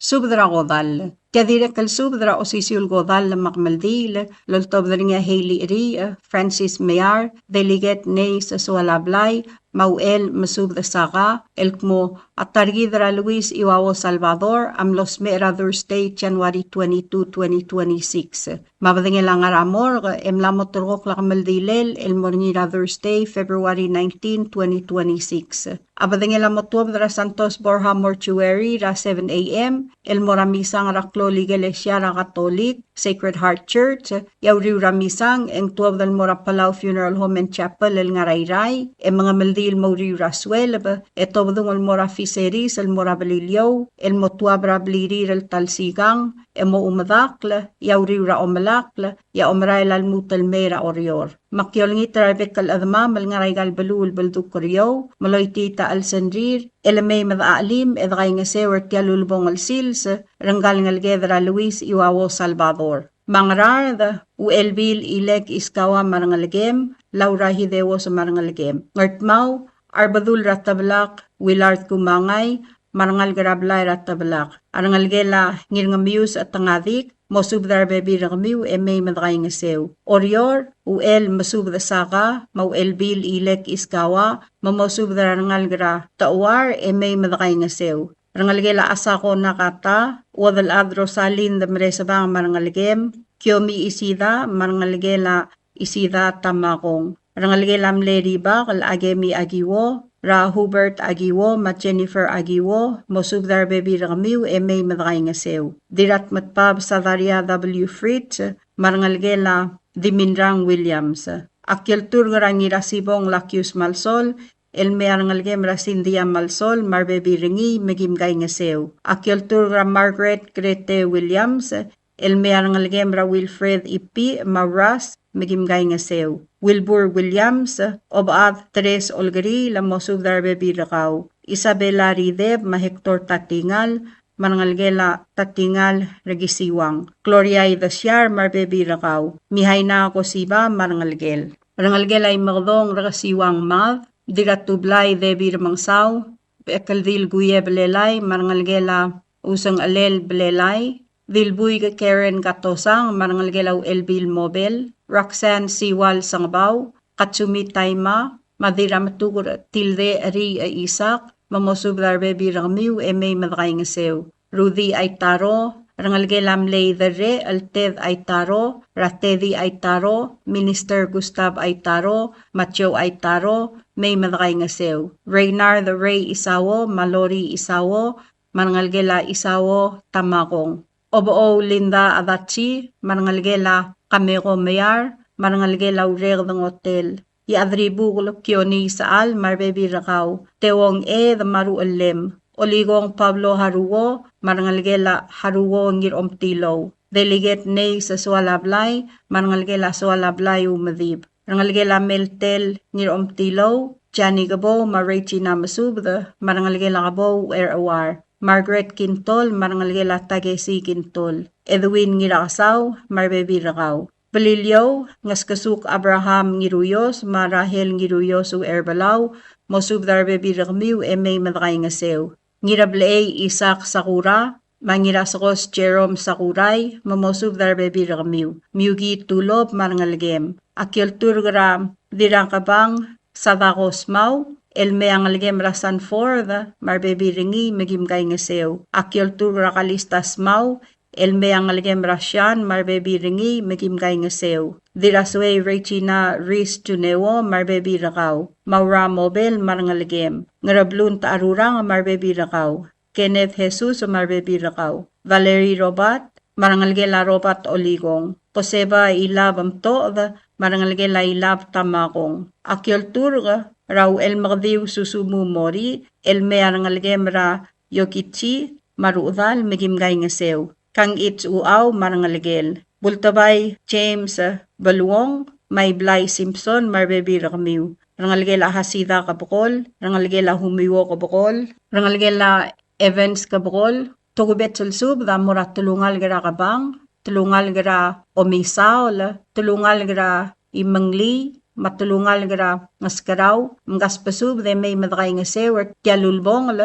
H: Subdragodal Kadira kalsubdra o sisul godal makmaldil, loltobdra nga Hailey Ri, Francis Mayar, Delegat Ney sa Sualablay, Mauel Masubda Saka, Elkmo at Targidra Luis Iwawo Salvador, Amlos Mera Thursday, January 22, 2026. Mabadingilang aramor, Emlamot Turok Lakmaldilel, Elmornira Thursday, February 19, 2026. Abadingilang Motubdra Santos Borja Mortuary, ra 7 a.m., Elmoramisang Raklo Iglesia ra Katolik, Sacred Heart Church, Yauriw Ramisang, Eng Tuwab del Mora Palau Funeral Home and Chapel, El Ngarayray, mga Maldil Mauriw Rasuel, Etobdung El Mora Fiseris, El Mora Balilio, El Motuabra Blirir El Talsigang, Emo Umadakla, Yauriw Ra Omalakla, Ya Omrail Al Mutal Mera Orior. Makyol ngi Trabek Al Adma, Mal Ngaraygal Balul Balduk Koryo, Maloy Tita Al Sanrir, Elamay Madaalim, Edray nga Sewer Tialulbong Al Sils, Ranggal Ngalgedra Luis Iwawo Salvador. Mangrarda, Uelbil Ilek Iskawa Marangalgem, Laura Hidewo sa Marangalgem. Ngartmaw, Arbadul Ratablak, Willard Kumangay, Marangal Garablay Ratablak. Arangalgela Ngirngamius at Tangadik, Mosubdar Bebi Rangamiu, Emay Madray nga Sew. Orior, Uel Masubda Saka, Mauelbil Ilek Iskawa, Mamosubdar Rangalgra Tawar, Emay Madray nga Sew. Rangalgela asako nakata, wadal adro salin da meresabang marangalgem, kyomi isida, marangalgela isida tamakong. Rangalgela mleriba, kal agemi agiwo, ra Hubert agiwo, ma Jennifer agiwo, mosubdar bebi rangamiw, emay madakay nga sew. Dirat matpab sa Daria W. Fritz, marangalgela Diminrang Williams. Akyel tur ngarang irasibong Lakyus Malsol, El mearangalgem rasindia Malsol, marbebi ringi, megimgay nga sew. Akyol ra Margaret Grete Williams, el mearangalgem ra Wilfred Ipi, Maras, megimgay nga sew. Wilbur Williams, obaad Tres Olgari, lamosub darbebi rakaw. Isabella Rideb, ma Hector Tatingal, marangalgela Tatingal, regisiwang. Gloria Idasyar, marbebi rakaw. Mihay na ako siba, marangalgel. Marangalgel ay magdong regisiwang mav, Diratublay Debi Ramangsaw, Bekaldil Guye Belelay, Marangalgela Usang Alel Belelay, Dilbuy Karen Gatosang, Marangalgela Elbil Mobel, Roxanne Siwal Sangbaw, Katsumi Taima, Madira Matugur Tilde Ari Isak, Mamosublar Bebi Ramiu, Emay Madray nga Sew, Rudy Aitaro, Rangalgelam Lay Dere, Alted Aitaro, Ratedi Aitaro, Minister Gustav Aitaro, Macho Aitaro, May Madray nga Sew. Reynar the Ray Isawo, Malori Isawo, Marangalgela Isawo, Tamakong. Oboo Linda Adachi, Marangalgela Kamero Mayar, Marangalgela Urerdong Hotel. Iadribu Kioni Saal, Marbebi Rakaw, Tewong the Maru Alem. Oligong Pablo Haruwo, Marangalgela Haruwo ngir Omtilo. Delegate Ney sa Sualablay, Marangalgela Sualablay Umadib. Marangalgela Meltel ngir Omtilo, Jani Gabo, Marechi na Masubda, Marangalgela Gabo Awar. Margaret Quintol, Marangalgela Tagesi Quintol. Edwin ngirakasaw, Marbebi Rakaw. Balilyo, Ngaskasuk Abraham ngiruyos, Marahel ngiruyos Erbalaw, Mosubdar Bebi Rakmiw, Emay Madray nga Sew. Ngirablay Isak Sakura, Mangirasakos Jerome Sakuray, Mamosubdar Bebi Rakmiw. Myugi Tulob Marangalgem. Akyol Turgram, Dirangkabang, Sadakos Mau, Elme Angalgem Rasan Forda, Marbebi Ringi, Magimgay nga Sew. Akyol Turgra Kalistas Mau, Elme Angalgem Rasyan, Marbebi Ringi, Magimgay nga Sew. Diraswe Rechina Riz Tunewo, Marbebi Rakaw. Maura Mobel, Marangalgem. Ngarablun Taarurang, Marbebi Rakaw. Kenneth Jesus, Marbebi Rakaw. Valerie Robat, Marangalgela Robat Oligong. Joseba Ilab Amto, Marangalgela Ilab Tamakong. Akyol Turga, Raw El Magdiw Susumu Mori, Elme Arangalgem Ra Yokichi, Marudal, Magimgay nga Sew. Kang It's Uaw, Marangalgel. Bultabay James Baluong, Mayblay Simpson, Marbebi Rakmiw. Rangalgela Hasida Kabukol, Rangalgela Humiwo Kabukol, Rangalgela Evans Kabukol, Tugubet Sulsub, Damura Tulungal Gara Kabang, Tulungal Gara Omisaol, Tulungal Gara Imangli, Matulungal Gara Ngaskaraw, Mgaspasub, de may madray nga sewer, Tialulbong,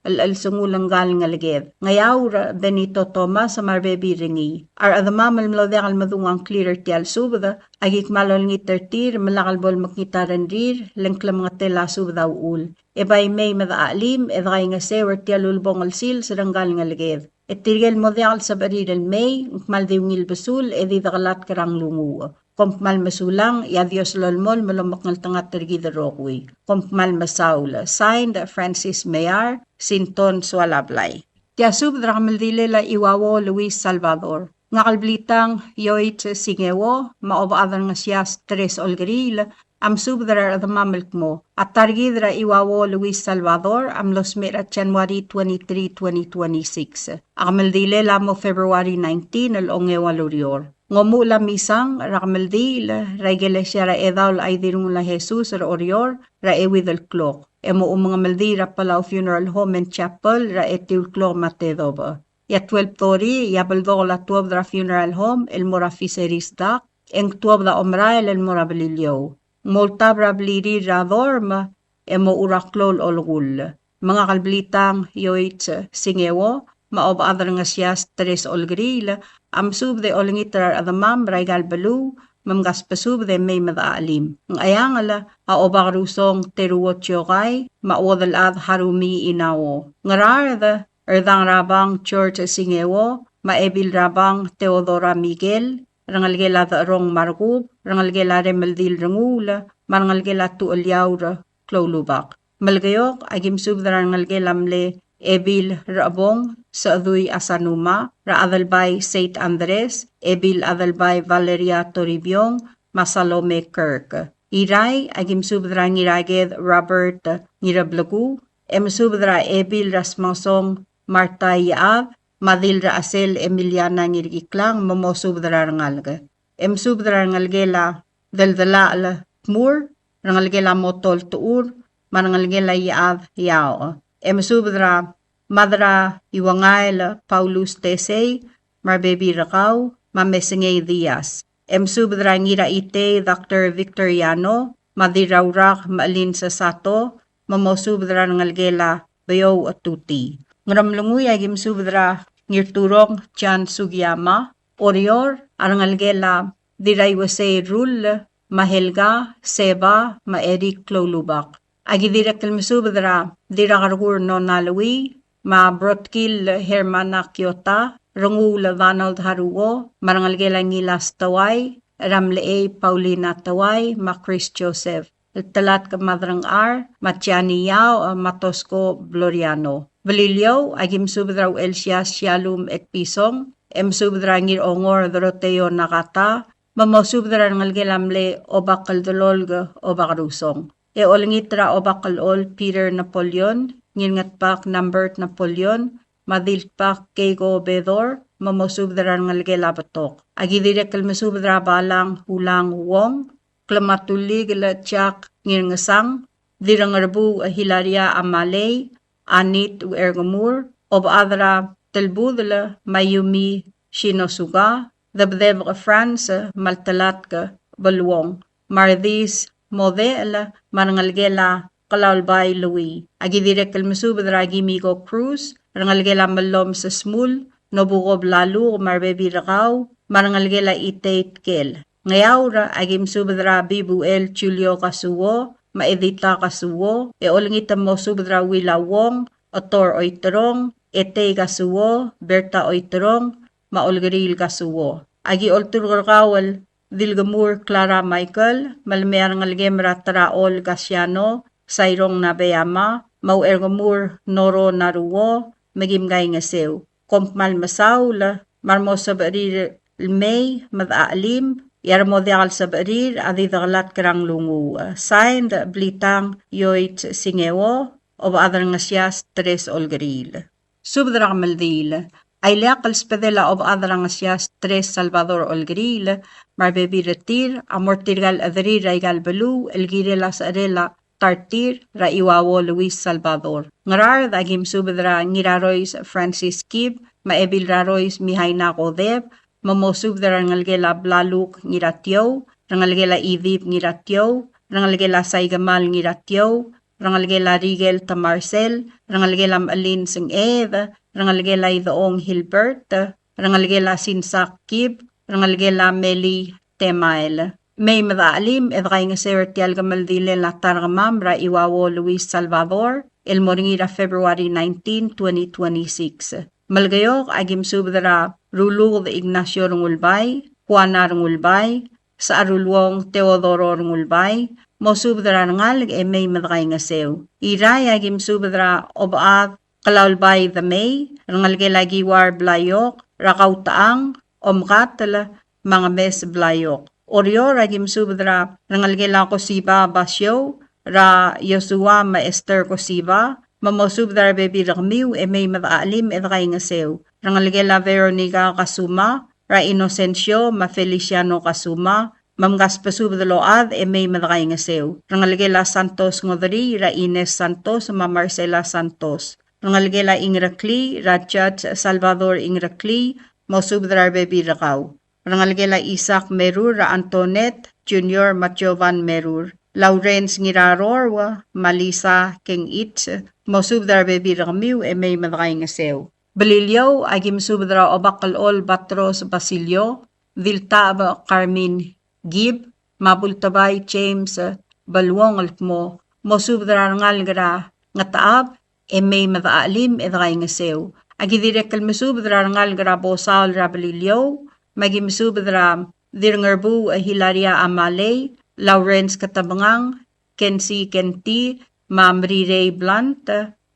H: al-sungulang galing aligid. Ngayaw Benito Thomas marbebi ringi. Ar adamamal mlodekal madungang clearer tial subda, agik malol ngitertir, malakalbol makitaran rir, lengklam nga tela subda uul. Ebay may madaalim, edgay nga sewer tial ulbong alsil, sarang galing aligid. Tirgel modekal sa barirel may, maldiwngil basul, edidakalat karang lungu. Kompmal masulang, Dios lolmol, malamakngal tangat tergida rokwi. Kompmal masaula. Signed, Francis Mayar, Sinton Sualablay. Tiasub drakamildilela Iwawo Luis Salvador. Ngakalblitang Yoit Singewo, maobaadar nga siyas Tres Olgeril, am subdrar adamamilk mo. At targidra Iwawo Luis Salvador, am losmira January 23, 2026. Akamildilela mo February 19, al-ongewa lurior. Ngomula misang rakamaldil ra iglesia ra edal ay dirung la Jesus ra orior ra ewidel clock. Emo mga maldi ra Palau Funeral Home and Chapel ra etil clock matedoba. Ya 12:30 ya baldo la 12 ra Funeral Home el mora fiseris dak en 12 da omrael el mora belilio. Molta bra bliri ra dorma emo uraklol olgul. Mga kalblitang yoit singewo maobaadar nga siyas Tres Olgril, am subde olingitrar adamam raigal balu, mamgas pasubde may madaalim. Ang ayangala, aobagrusong teruotsyokay, maodal ad harumi inawo. Ngararada, erdang rabang George Singewo, maebil rabang Teodora Miguel, rangalgela rong margub, rangalgela remeldil rangula, marangalgela tuolyaura, klolubak. Malgayok, agim subde rangalgela mle, Ebil Rabong sa Aduy Asanuma, Ra Adalbay St. Andres, Ebil Adalbay Valeria Toribiyong, Masalome Kirk. Iray, agim subdra ngiraged Robert Ngirablagu, subdra Ebil Rasmasong Marta Yaab, Madilra Asel Emiliana Ngirgiklang, Momo subdra rangalga. Subdra rangalgela Daldala Al Mur, rangalgela Motol Tuur, marangalgela Yaab Yao. Subdra Madra Iwangail Paulus Tesey, Marbebi Rakaw, Mamesengay Diaz. Subdra Ngira Ite Dr. Victoriano, Madirawrak Maalin sa Sato, Mamosubdra Ngalgela Bayo Atuti. Ngaramlunguy agim subdra Ngirturong Chan Sugiyama, Orior Arangalgela Diraywase Rul, Mahelga, Seba, Maerik Klolubak. Agi direktel mesubdra dirakargur no nalawi, ma brotkil Hermana Kyota, rangula Donald Haruo, marangalgela ngilas taway, ramlee Paulina taway, ma Chris Joseph. Talat ka madrang Matiani Yao, Matosco Gloriano. Valilyo, agim subdra Elsia Shalom et Pisong, subdra ngir ongor Doroteo Nakata, mamosubdra ngalgelamle obakal dololga obakarusong. Olingitra obakalol Peter Napoleon, ngirngatpak Numbert Napoleon, madilpak Kego Bedor, mamosubdran ngalgela batok. Agidirek kalmasubdra balang hulang wong, klamatulig latyak ngirngasang, dirangarbu Hilaria Amalay, Anit Ergamur, obadra Telbudla Mayumi Shinosuga, Dabdeb France, Maltalat Balwong, Mardis Model, Marangalgela, Kalalbay Louis. Agidirek kalmasubdra Gimigo Cruz, Rangalgela Malom sa Smul, Nobugob Lalu, Marbebi Rakaw, Marangalgela Itate Kel. Ngayawra, agim subdra Bibuel Julio Kasuwo, Maedita Kasuwo, olingita mo subdra Wila Wong, Otor Oitrong, Ete Kasuwo, Berta Oitrong, Maolgeril Kasuwo. Agi Olturgawal, Dilgamur Clara Michael, Malmear Ngalgemra Traol Gasiano, Sayrong Nabeyama, Mauergamur Noro Naruwo, Magimgay Ngasew. Kompmal Masaula, Marmos sa Barir May, Madaalim, Yarmodial sa Barir, Adidaglat Krang Lungu. Signed, Blitang Yoit Singewo, Obadar Ngasyas Tres Olgeril. Subdra Maldil, Ailea Calspedela Obadar Ngasyas Tres Salvador Olgeril, Marbebi Retir, Amortirgal Adri Raigal Belu, Elgirela Sarela Tartir, Raiwawo Luis Salvador. Ngarar, Dagim Subdra Ngiraroys Francis Kib, Maebil Raroys Mihaina Kodeb, Mamosubdra Rangalgela Blaluk Ngiratyo, Rangalgela Idib Ngiratyo, Rangalgela Saigamal Ngiratyo, rangalgela Rigel ta Marcel, rangalgela Alin sing Ed, rangalgela Idaong Hilbert, rangalgela Sinsak Kib, rangalgela Meli Temail. May madaalim edray nga sertial gamaldile la targamam ra Iwawo Luis Salvador, el moringira February 19, 2026. Malgayok agim subdara Rulug de Ignacio Rungulbay, Juana Rungulbay, sa arulwong Teodoro Rungulbay, mo subdara ngalig may madray nga sew. Iray agim subdara obaad Kalaulbay the May, rangalgela Giwar Blayok, Rakaw Taang, Omkatala, mga mes Blayok. Oryo ragim subdra rangalgela ko siba basyo ra Yosua Maester ko siba mamo subdra bebi ragmiw may madaalim edray nga sew rangalgela Veronica Kasuma ra Inocencio ma Feliciano Kasuma mamgas pasubdload may madray nga sew rangalgela Santos ngodri ra Ines Santos ma Marcela Santos rangalgela Ingrakli ra Judge Salvador Ingrakli mo subdra bebi rakaw rangalgela Isaac Merur, Antoinette Jr. Matjovan Merur, Lawrence Ngiraror, Malisa King Itz, mosubdar bebi ramiw may madray nga sew. Balilyo, agim subdra Obakalol Batros Basilio, Viltaba Carmin Gib, Mabultabay James Balwong Alpmo, mosubdra ngalgra nga taab, may madaalim edray nga sew. Agidirekal masubdra ngalgra Bosal Rabalilyo, magim subdra Dirngerbu Hilaria Amalay, Lawrence Katabangang, Kensi Kenti, Mamri Ray Blunt,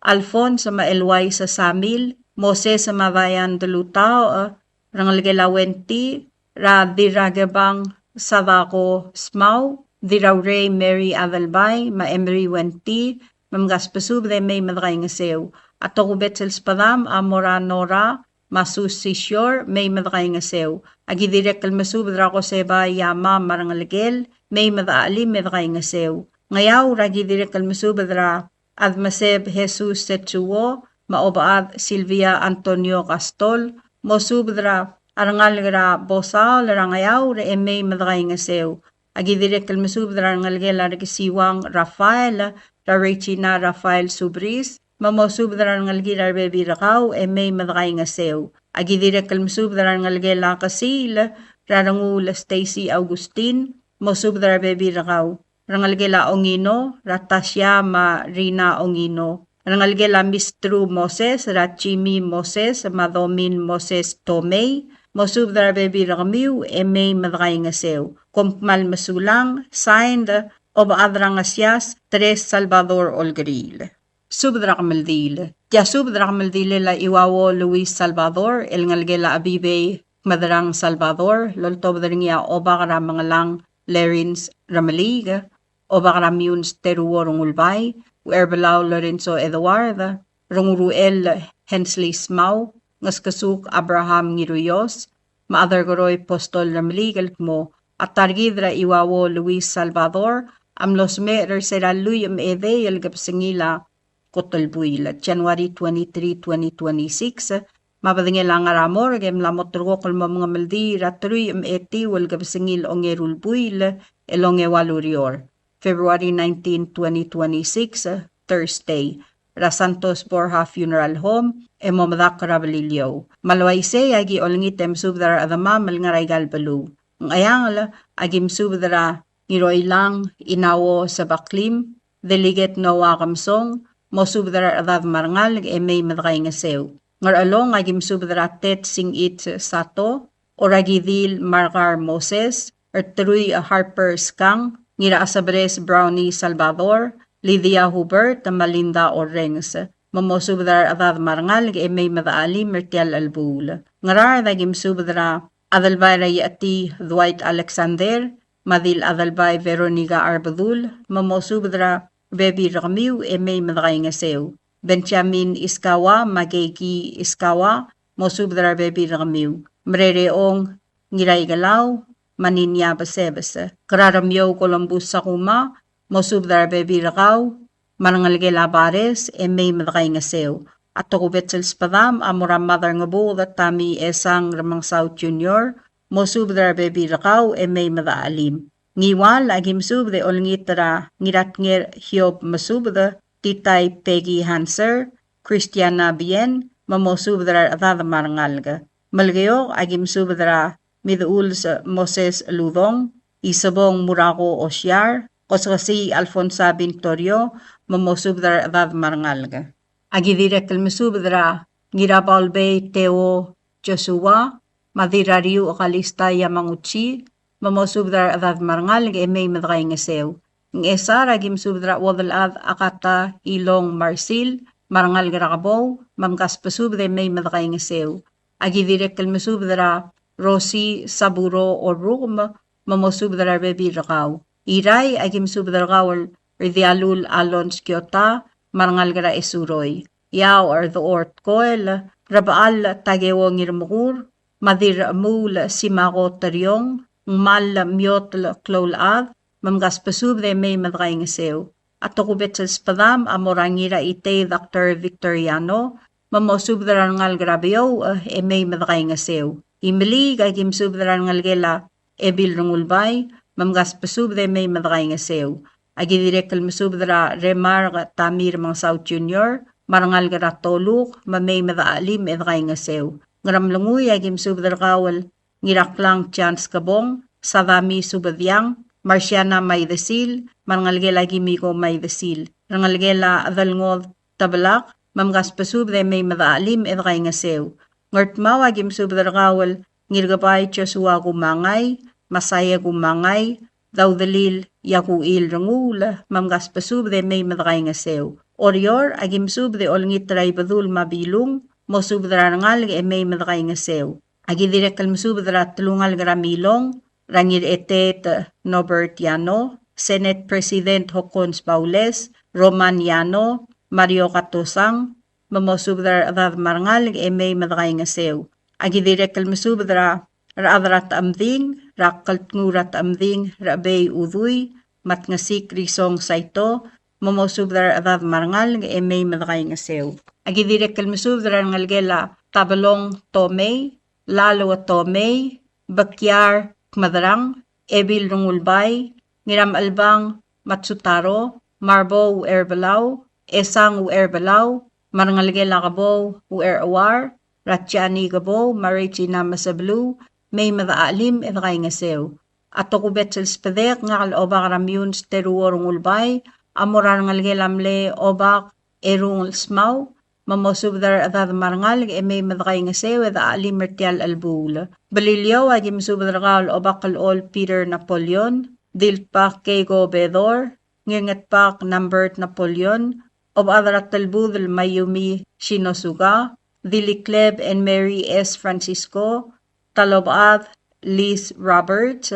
H: Alphonse Maelway sa Samil, Moses Mavayan de Lutao, Rangalgela Wenti, Radiragabang Savako Smau, Diraure Mary Avalbay, Maemri Wenti, Mamgaspasubde may madray nga sew. Ato kubet selspadam Amora Nora, Masus Sisyor, may madray nga sew. Agidirekal masubdra ko seba yama marangalgel, may madaalim madray nga sew. Ngayaw ragidirekal masubdra admaseb Jesus Setsuwo, maobaad Silvia Antonio Castol, mosubdra arangalgra bosal rangayaw re may madray nga sew. Agidirekal masubdra arangalgel argisiwang Rafael, Rarechina Rafael Subris, mamosubdra ngalgila bebi rakaw may madray nga sew. Agidirekal masubdra ngalgela kasil rarangul Stacy Augustin mosubdra bebi rakaw. Rangalgela Ongino Ratasya Marina Ongino. Rangalgela Mistru Moses Rachimi Moses Madomin Moses Tomei mosubdra bebi rakamiw may madray nga sew. Kumpmal masulang signed obaadra nga siyas Tres Salvador Olgril. Subdra kamaldil. Tia subdra kamaldil la Iwawo Luis Salvador, el ngalgela Abibe Madarang Salvador, loltob daringia obakara mangalang Lerins Ramaliga, obakara miuns Teruo Rungulbay, Uerbalaw Lorenzo Eduarda, Runguruel Hensley Smau, ngaskasuk Abraham Ngiruyos, maadargoroy Postol Ramaligal mo, at targidra Iwawo Luis Salvador, amlos me rersera luyam ede el gapsingila, Kotolbuila, January 23, 2026, mabadingela nga ramor, gem lamot trugo kalma mga maldi, ratruy eti, wal gabsingil ongerul buil, elonge walurior, February 19, 2026, Thursday, Rasantos Borja Funeral Home, emomadak Rabalilyo. Malwayse, agi olngitem subdara adama, malngaray galbalu. Ang ayangal, agim subdara, ngiroy lang, inawo sa baklim, deliget Noah Kamsong, mosubdara adad marangal may madray nga sew. Ngar along agim subdara tet sing it sato, oragidil Margar Moses, Ertruy Harper Skang, ngira asabres Brownie Salvador, Lydia Hubert, Malinda Orengs, mamosubdara adad marangal may madaalim Mertial Albul. Ngarar agim subdara adalbay rayati Dwight Alexander, Madil adalbay Veronica Arbadul, mamosubdara bebi ramiw may madray nga sew. Benjamin Iskawa, Magegi Iskawa, mosubdra bebi ramiw. Mrereong ngiray galaw, maninya basebasa. Kararamyaw Columbus Sakuma, mosubdra bebi rakaw, marangalgela bares may madray nga sew. At tukubet spadam, amuram mother nga bu, Tami Esang Ramang South Jr., mosubdra bebi rakaw may madaalim. Ngiwal agim subde ol ngitra ngirat ngir hiob masubde titay Peggy Hanser, Christiana Bien, mamosubdra adada marangalga. Malgayok agim subdra midul sa Moses Ludong, Isabong Muraco Osyar, Kosakasi Alfonsa Bintorio, mamosubdra adada marangalga. Agidire kalmasubdra ngirabalbe Teo Joshua, madirariu akalista yamanguchi, mamosubdra adad marangal ng emay madakay nga sew. Ng esara gimsubdra wadalad akata ilong marsil, marangal garakabaw, mamkas pasubdra emay madakay nga sew. Agidirek kalmasubdra Rosi Saburo o Rum, mamosubdra bebi rakaw. Iray agimsubdra kawal ridialul alons kiota, marangal gara esuroy. Yaw ar the ort koel, rabaal tagewo ngirmukur, madir mul simako taryong, mal miotl klolad, mamgas pasubde may madakay nga sew. At tukubet sa spadam amorangira ite Dr. Victoriano, mamosubdaran ngal grabyo may madakay nga sew. Imili kay kimsubdaran ngal gela ebil rungulbay, mamgas pasubde may madakay nga sew. Agidirek kalmasubdra Remar Tamir Mang South Junior, marangal gara toluk, mamay madaalim edakay nga sew. Ngaramlanguy agim subdar kawal, ngiraklang chance kabong, sadami subadyang, Marciana may desil, marangalgela gimiko may desil. Rangalgela adalngod tabalak, mamgas pasubde may madaalim edakay nga sew. Ngartmaw agim subdar kawal, ngirgabay Joshua kumangay, masaya kumangay, daw dalil yakuil rangula, mamgas pasubde may madakay nga sew. Orior agim subde ol ngitray badul mabilung, mosubdra ngal may madakay nga sew. Agidirek kalmasubdra tulungal gramilong, rangir etet Norbert Yano, Senate President Hokons Baules, Roman Yano, Mario Katosang, mamosubdra adad marangal may madakay nga sew. Agidirek kalmasubdra raadrat amding, rakalt ngurat amding, rabay uduy, matngasik risong saito, mamosubdar adad marangal ng may madakay nga sew. Agidirek kalmasubdar ngalgela tabalong tomei, lalo at tomei, bakyar kmadarang, ebil rungulbay, ngiram albang matsutaro, marbo u erbalaw, esang u erbalaw, marangalgela kabow u erawar, ratsyani kabow, marichi na masablu, may madaalim edakay nga sew. At tukubet sa spadek nga kalobak ramyun steruo rungulbay, amoran ngalgelamle obak erung smaw, mamosubdar adad marangal may madakay nga sew eda alim mertial albul. Balilyaw agim subdar kal obak kalol Peter Napoleon, dilpak kego bedor, ngingat pak numbert Napoleon, ob adrat talbudel mayumi Shinosuga, dilikleb and Mary S. Francisco, talobad Liz Roberts,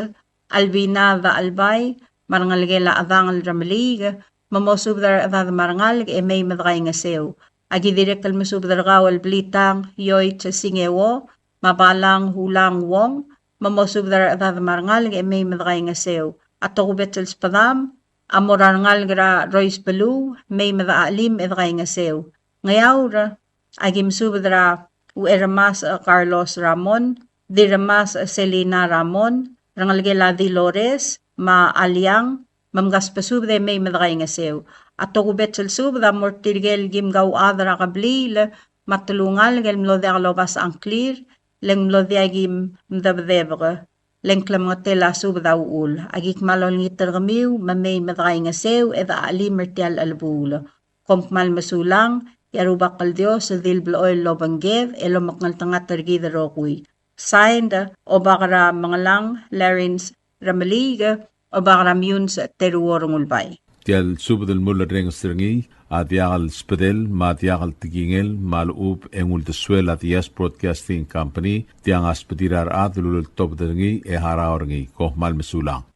H: Albina the Albay, marangalgela adangal ramalig, mamosubdar adad marangal may madakay nga sew. Agidirek kalmasubdar kawal blitang yoy sa singewo, mabalang hulang wong, mamosubdar adad marangal may madakay nga sew. At tukubet sa spadam, amorangal gra Royce Balu, may madaalim edakay nga sew. Ngayaw agim subdra ueramas Carlos Ramon, diramas Selena Ramon, rangalgela di Lores, maalyang, mamgas pasubde may madakay nga sew. At tukubet sa subda mortirgel gimgaw adra kablil, matulungal gel mlode alobas ang clear, leng mlode agim mdabdebra, leng klamngatela subda uul. Agik malol ngitar kamiw, mamay madakay nga sew, eda ali mertial albul. Kompmal masulang, yarubak kal Diyos, dilbla oil lobanggev, elomakngal tangat targida rokui. Signed, Obakara Mangalang, Larins Ramaliga, Obakara Muns Teruorungulbay.
G: Tial subdel mulla reng stringi, adiagal spedel, matiagal tigingel, malub engul deswel atias Broadcasting Company, tiang aspedirar adulul top dengi e haraorngi, koh mal mesulang.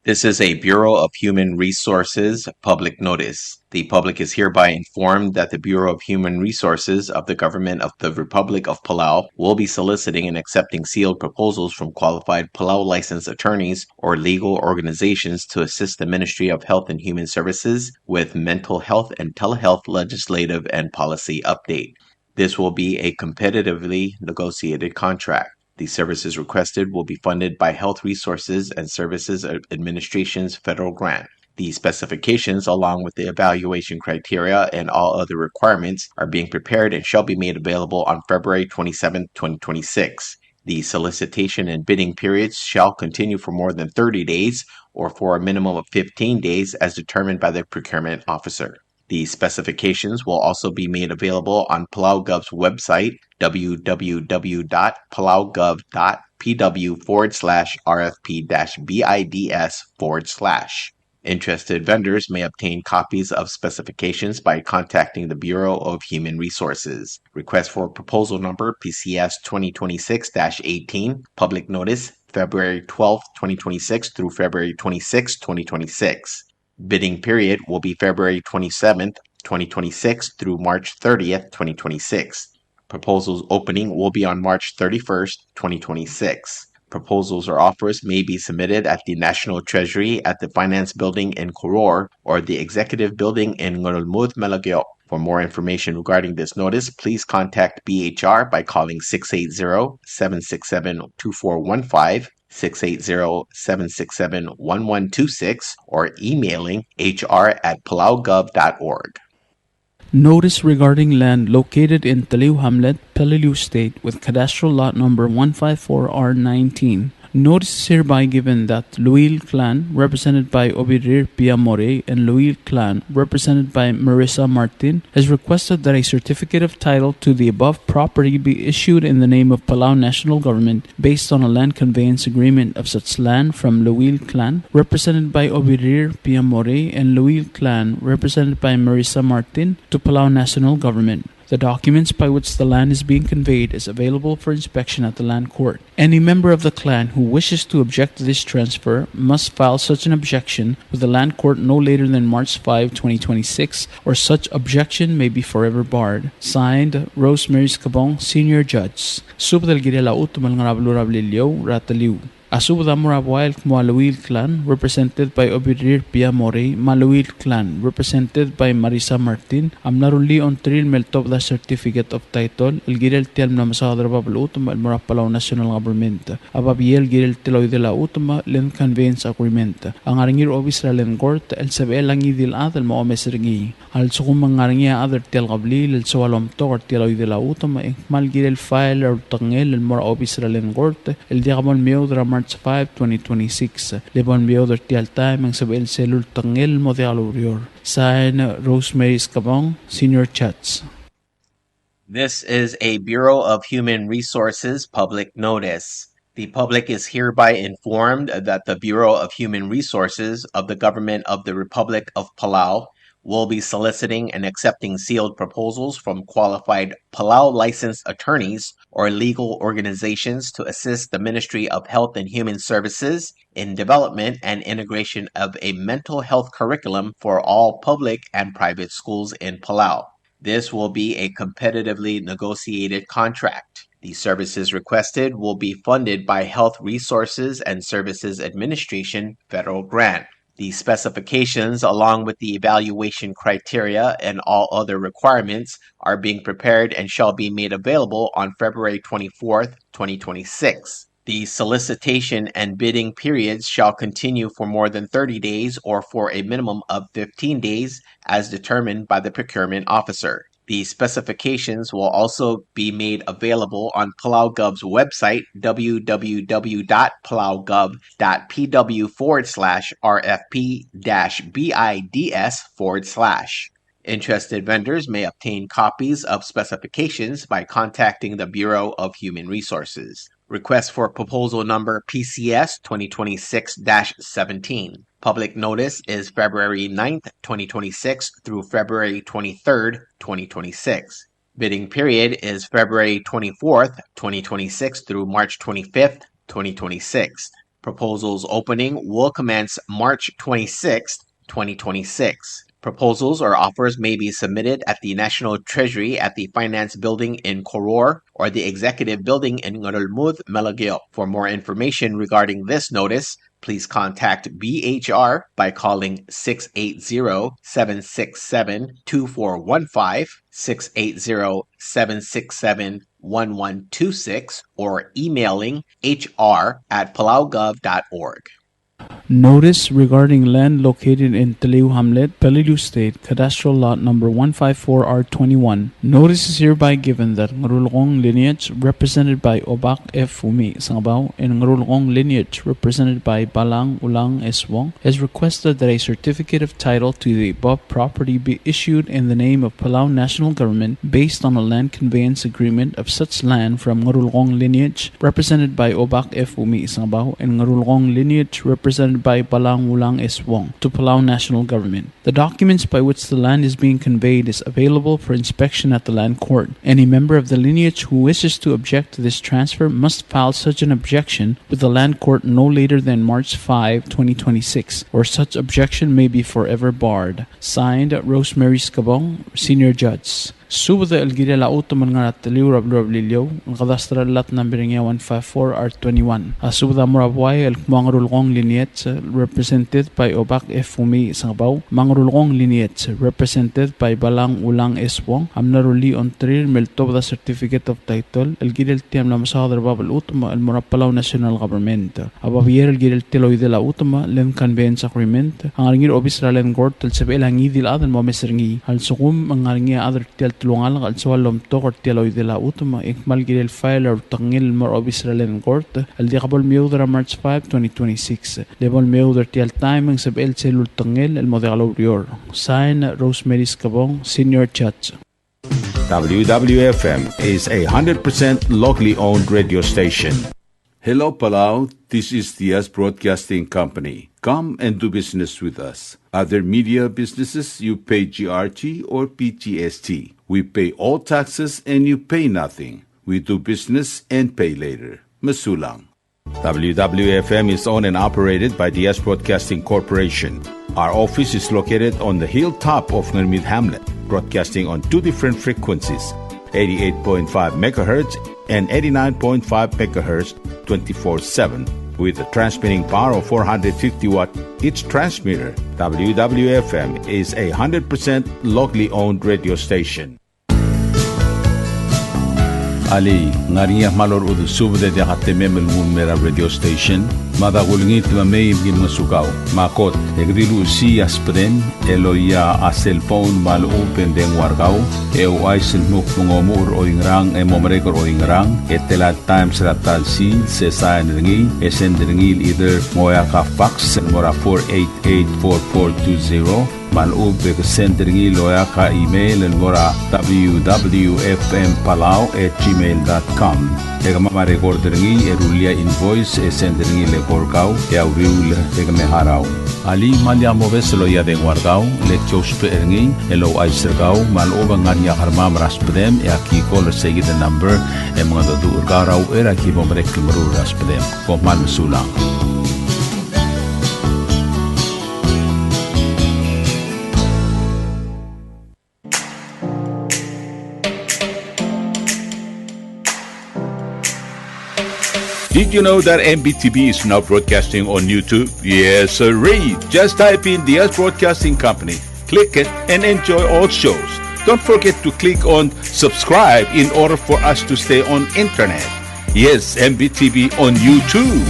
D: This is a Bureau of Human Resources public notice. The public is hereby informed that the Bureau of Human Resources of the Government of the Republic of Palau will be soliciting and accepting sealed proposals from qualified Palau licensed attorneys or legal organizations to assist the Ministry of Health and Human Services with mental health and telehealth legislative and policy update. This will be a competitively negotiated contract. The services requested will be funded by Health Resources and Services Administration's federal grant. The specifications, along with the evaluation criteria and all other requirements, are being prepared and shall be made available on February 27, 2026. The solicitation and bidding periods shall continue for more than 30 days or for a minimum of 15 days as determined by the procurement officer. The specifications will also be made available on PalauGov's website, www.palaugov.pw/RFP-BIDS/. Interested vendors may obtain copies of specifications by contacting the Bureau of Human Resources. Request for proposal number PCS 2026-18. Public notice February 12, 2026 through February 26, 2026. Bidding period will be February 27th, 2026 through March 30th, 2026. Proposals opening will be on March 31st, 2026. Proposals or offers may be submitted at the National Treasury at the Finance Building in Koror or the Executive Building in Ngorolmouth, Malagyo. For more information regarding this notice, please contact BHR by calling 680-767-2415, 680-767-1126, or emailing hr@palaugov.org.
F: Notice regarding land located in Taliw Hamlet, Peleliu State with cadastral lot number 154R19. Notice is hereby given that Luil Clan, represented by Obirir Piamore, and Luil Clan, represented by Marissa Martin, has requested that a certificate of title to the above property be issued in the name of Palau National Government based on a land conveyance agreement of such land from Luil Clan, represented by Obirir Piamore, and Luil Clan, represented by Marissa Martin, to Palau National Government. The documents by which the land is being conveyed is available for inspection at the land court. Any member of the clan who wishes to object to this transfer must file such an objection with the land court no later than March 5, 2026, or such objection may be forever barred. Signed, Rosemary Scabong, Senior Judge. Subdal Girela Utumal Ngarablurablilio, Rataliu. Asubda Murabuail Maluil Clan, represented by Obirir Piamore, Maluil Clan, represented by Marissa Martin, Amnaruli on Tril Meltov the Certificate of Title, El Girel Telm na Masadra Bablutum, El Murapalaw National Government, Ababiel Girel Teloy de la Utuma, Len Conveyance Agreement, Ang Aringir Obis Ralen Court, El Sabel Langidil Adel Maomes Ringi, Al Sukumang Aringia Other Tel Gabli, El Soalom Tor Teloy de la Utuma, Mal Girel File, El Tangel, El Mura Obis Ralen Court, El Diamond Meodra March 5, 2026. Lebon Meodra Tial Time, Ang Sabel Selul Tangel Modialurior. Sign, Rosemary Scabong, Senior Chats.
D: This is a Bureau of Human Resources public notice. The public is hereby informed that the Bureau of Human Resources of the Government of the Republic of Palau will be soliciting and accepting sealed proposals from qualified Palau licensed attorneys or legal organizations to assist the Ministry of Health and Human Services in development and integration of a mental health curriculum for all public and private schools in Palau. This will be a competitively negotiated contract. The services requested will be funded by Health Resources and Services Administration federal grant. The specifications, along with the evaluation criteria and all other requirements, are being prepared and shall be made available on February 24th, 2026. The solicitation and bidding periods shall continue for more than 30 days or for a minimum of 15 days as determined by the procurement officer. The specifications will also be made available on PalauGov's website, www.palaugov.pw/RFP-BIDS/. Interested vendors may obtain copies of specifications by contacting the Bureau of Human Resources. Request for proposal number PCS 2026-17. Public notice is February 9th, 2026 through February 23rd, 2026. Bidding period is February 24th, 2026 through March 25th, 2026. Proposals opening will commence March 26th, 2026. Proposals or offers may be submitted at the National Treasury at the Finance Building in Koror or the Executive Building in Ngorolmouth, Melagyo. For more information regarding this notice, please contact BHR by calling 680-767-2415, 680-767-1126, 1126 or emailing hr@palaugov.org.
F: Notice regarding land located in Taliu Hamlet, Palilu State, Cadastral Lot Number 154R21. Notice is hereby given that Ngarulong lineage, represented by Obak F. Fumi Sangabaw, and Ngarulong lineage, represented by Balang Ulang S. Wong, has requested that a certificate of title to the above property be issued in the name of Palau National Government based on a land conveyance agreement of such land from Ngarulong lineage, represented by Obak F. Fumi Sangabaw, and Ngarulong lineage, represented by Balang Ulang S. Wong, to Palau National Government. The documents by which the land is being conveyed is available for inspection at the land court. Any member of the lineage who wishes to object to this transfer must file such an objection with the land court no later than March 5, 2026, or such objection may be forever barred. Signed, Rosemary Scabong, Senior Judge. Subada Elgida la Utoman nga Taliu Rablilio, ang kadastral lat number nga 154R21. Subada Murabway el Mangrulong lineage, represented by Obak F. Fumi Sangabaw, Mangrulong lineage, represented by Balang Ulang S. Wong, Amnaruli on Trill Meltob the certificate of title, El Gidel Tiam la Masadar Babal Utuma, El Murapalaw National Government. Abavier El Gidel Tiloy de la Utuma, Len Conveyance Agreement, ang Aringir Obisra Len Court, El Sabel Hangidil Adan Momesringi, Al Sukum, ang Aringir Other Tel Tulungal al sualom tokor tialoy de la utuma ikmal gidel file or tangil more of Israel court al diakabol miudra March 5, 2026 lebol miudra tial time ang sabel celul tangil el modelo rior. Sign Rosemary Scabong, Senior Judge.
G: WWFM is a 100% locally owned radio station. Hello, Palau. This is Diaz Broadcasting Company. Come and do business with us. Other media businesses, you pay GRT or PTST. We pay all taxes and you pay nothing. We do business and pay later. Masulang. WWFM is owned and operated by Diaz Broadcasting Corporation. Our office is located on the hilltop of Ngermid Hamlet, broadcasting on two different frequencies, 88.5 megahertz and 89.5 megahertz 24/7 with a transmitting power of 450 watt each transmitter. WWFM is a 100% locally owned radio station. Ali ngariya malor udu subde de hatememel mumera radio station madagulngit mamay gin masukaw makot egdilu si aspren eloya a cellphone mal open den wargaw e uaisen muk mungomur o ingrang e momrekor o ingrang etela times ratal si se sign ringi esendringil either moya ka fax mora 4884420 malub ke sendringi loya ka email el mora www.fmpalau@gmail.com ega mama recorderingi erulia invoice e sendringi le porkau e auriul ega meharau ali malia moves loya de guardau le chospe eringi elo aisergau maloba ngania harmam raspedem e aki call seguir the number e mga do urgarau era ki bomrek mru raspedem ko mal sulang. Did you know that MBTV is now broadcasting on YouTube? Yes, sirree. Just type in Diaz Broadcasting Company, click it, and enjoy all shows. Don't forget to click on subscribe in order for us to stay on internet. Yes, MBTV on YouTube.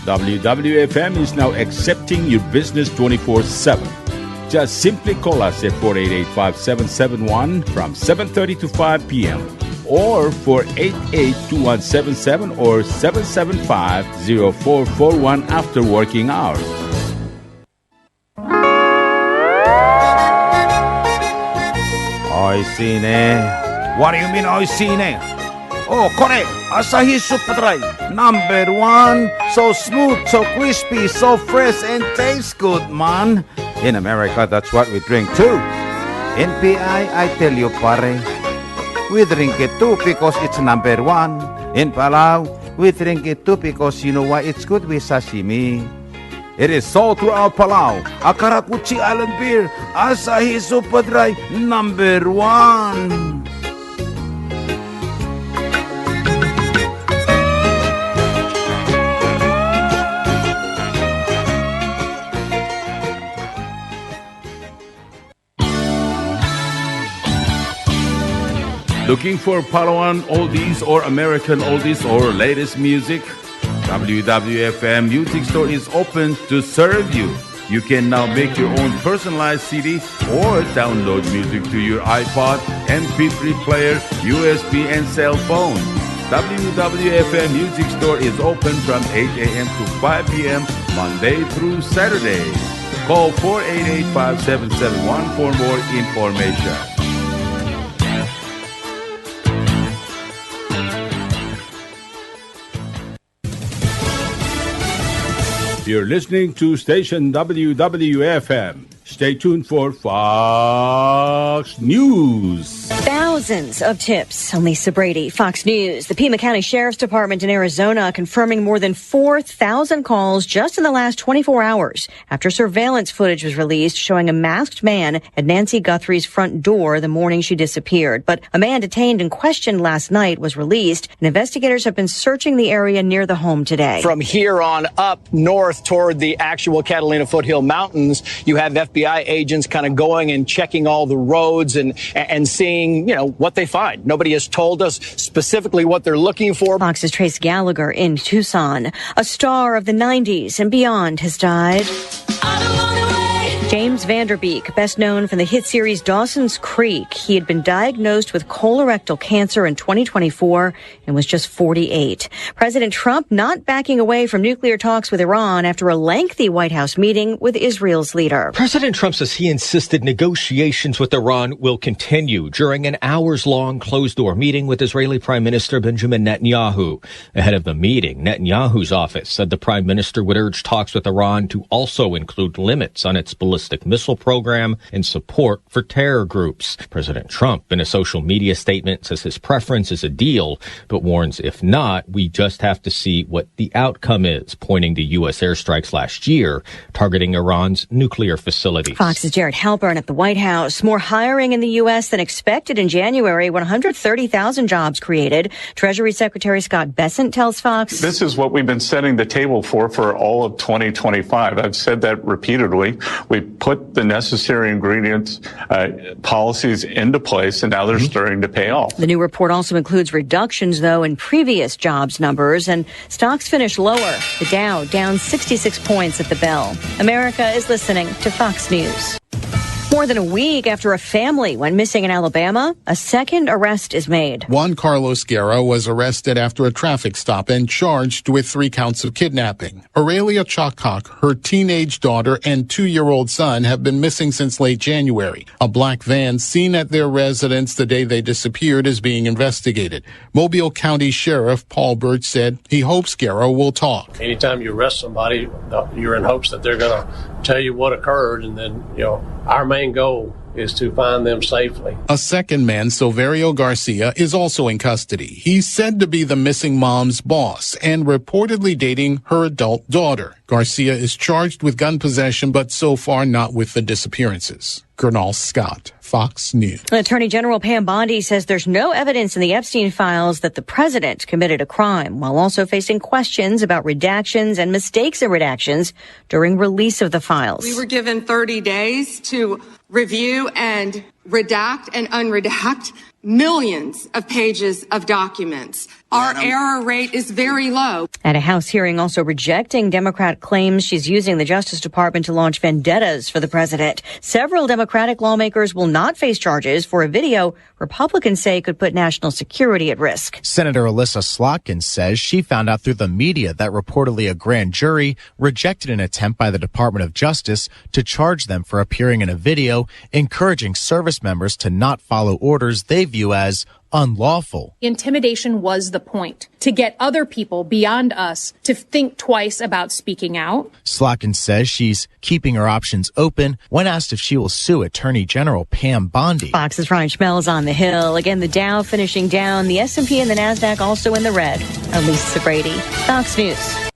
G: WWFM is now accepting your business 24/7. Just simply call us at 488-5771 from 7:30 to 5 p.m. or 488-2177 or 775-0441 after working hours.
I: Oi, Sine. What do you mean, oi, Sine? Oh, correct. Asahi Super Dry. Number 1. So smooth, so crispy, so fresh, and tastes good, man. In America, that's what we drink too. In PI, I tell you, pare, we drink it too because it's number 1. In Palau, we drink it too because you know why it's good with sashimi. It is sold throughout Palau. A Karapuchi Island beer, Asahi Super Dry, number 1.
G: Looking for Palauan oldies or American oldies or latest music? WWFM Music Store is open to serve you. You can now make your own personalized CD or download music to your iPod, MP3 player, USB, and cell phone. WWFM Music Store is open from 8 a.m. to 5 p.m. Monday through Saturday. Call 488-5771 for more information. You're listening to station WWFM. Stay tuned for Fox News.
J: Thousands of tips. I'm Lisa Brady, Fox News. The Pima County Sheriff's Department in Arizona confirming more than 4,000 calls just in the last 24 hours after surveillance footage was released showing a masked man at Nancy Guthrie's front door the morning she disappeared. But a man detained and questioned last night was released, and investigators have been searching the area near the home today.
K: From here on up north toward the actual Catalina Foothill Mountains, you have FBI agents kind of going and checking all the roads and seeing, what they find. Nobody has told us specifically what they're looking for.
J: Fox's Trace Gallagher in Tucson. A star of the 90s and beyond has died. James Vanderbeek, best known from the hit series Dawson's Creek. He had been diagnosed with colorectal cancer in 2024 and was just 48. President Trump not backing away from nuclear talks with Iran after a lengthy White House meeting with Israel's leader.
L: President Trump says he insisted negotiations with Iran will continue during an hours-long closed-door meeting with Israeli Prime Minister Benjamin Netanyahu. Ahead of the meeting, Netanyahu's office said the Prime Minister would urge talks with Iran to also include limits on its ballistic missile program and support for terror groups. President Trump, in a social media statement, says his preference is a deal, but warns if not, we just have to see what the outcome is, pointing to U.S. airstrikes last year targeting Iran's nuclear facilities.
J: Fox's Jared Halpern at the White House. More hiring in the U.S. than expected in January, 130,000 jobs created. Treasury Secretary Scott Bessent tells Fox,
M: "This is what we've been setting the table for all of 2025. I've said that repeatedly. We put the necessary ingredients, policies into place, and now they're starting to pay off."
J: The new report also includes reductions, though, in previous jobs numbers, and stocks finished lower. The Dow down 66 points at the bell. America is listening to Fox News. More than a week after a family went missing in Alabama, a second arrest is made.
N: Juan Carlos Guerra was arrested after a traffic stop and charged with 3 counts of kidnapping. Aurelia Chakak, her teenage daughter, and 2-year-old son have been missing since late January. A black van seen at their residence the day they disappeared is being investigated. Mobile County Sheriff Paul Birch said he hopes Guerra will talk.
O: Anytime you arrest somebody, you're in hopes that they're going to tell you what occurred, and then, our main goal is to find them safely.
N: A second man, Silverio Garcia, is also in custody. He's said to be the missing mom's boss and reportedly dating her adult daughter. Garcia is charged with gun possession, but so far not with the disappearances. Gernal Scott, Fox News.
J: Attorney General Pam Bondi says there's no evidence in the Epstein files that the president committed a crime, while also facing questions about redactions and mistakes in redactions during release of the files.
P: We were given 30 days to review and redact and unredact millions of pages of documents. Our error rate is very low.
J: At a House hearing also rejecting Democrat claims she's using the Justice Department to launch vendettas for the president. Several Democratic lawmakers will not face charges for a video Republicans say could put national security at risk.
Q: Senator Alyssa Slotkin says she found out through the media that reportedly a grand jury rejected an attempt by the Department of Justice to charge them for appearing in a video encouraging service members to not follow orders they view as unlawful.
R: Intimidation was the point, to get other people beyond us to think twice about speaking out.
Q: Slotkin says she's keeping her options open when asked if she will sue Attorney General Pam Bondi.
J: Fox's Ryan Schmelz on the Hill. Again, the Dow finishing down, the S&P and the NASDAQ also in the red. I'm Lisa Brady, Fox News.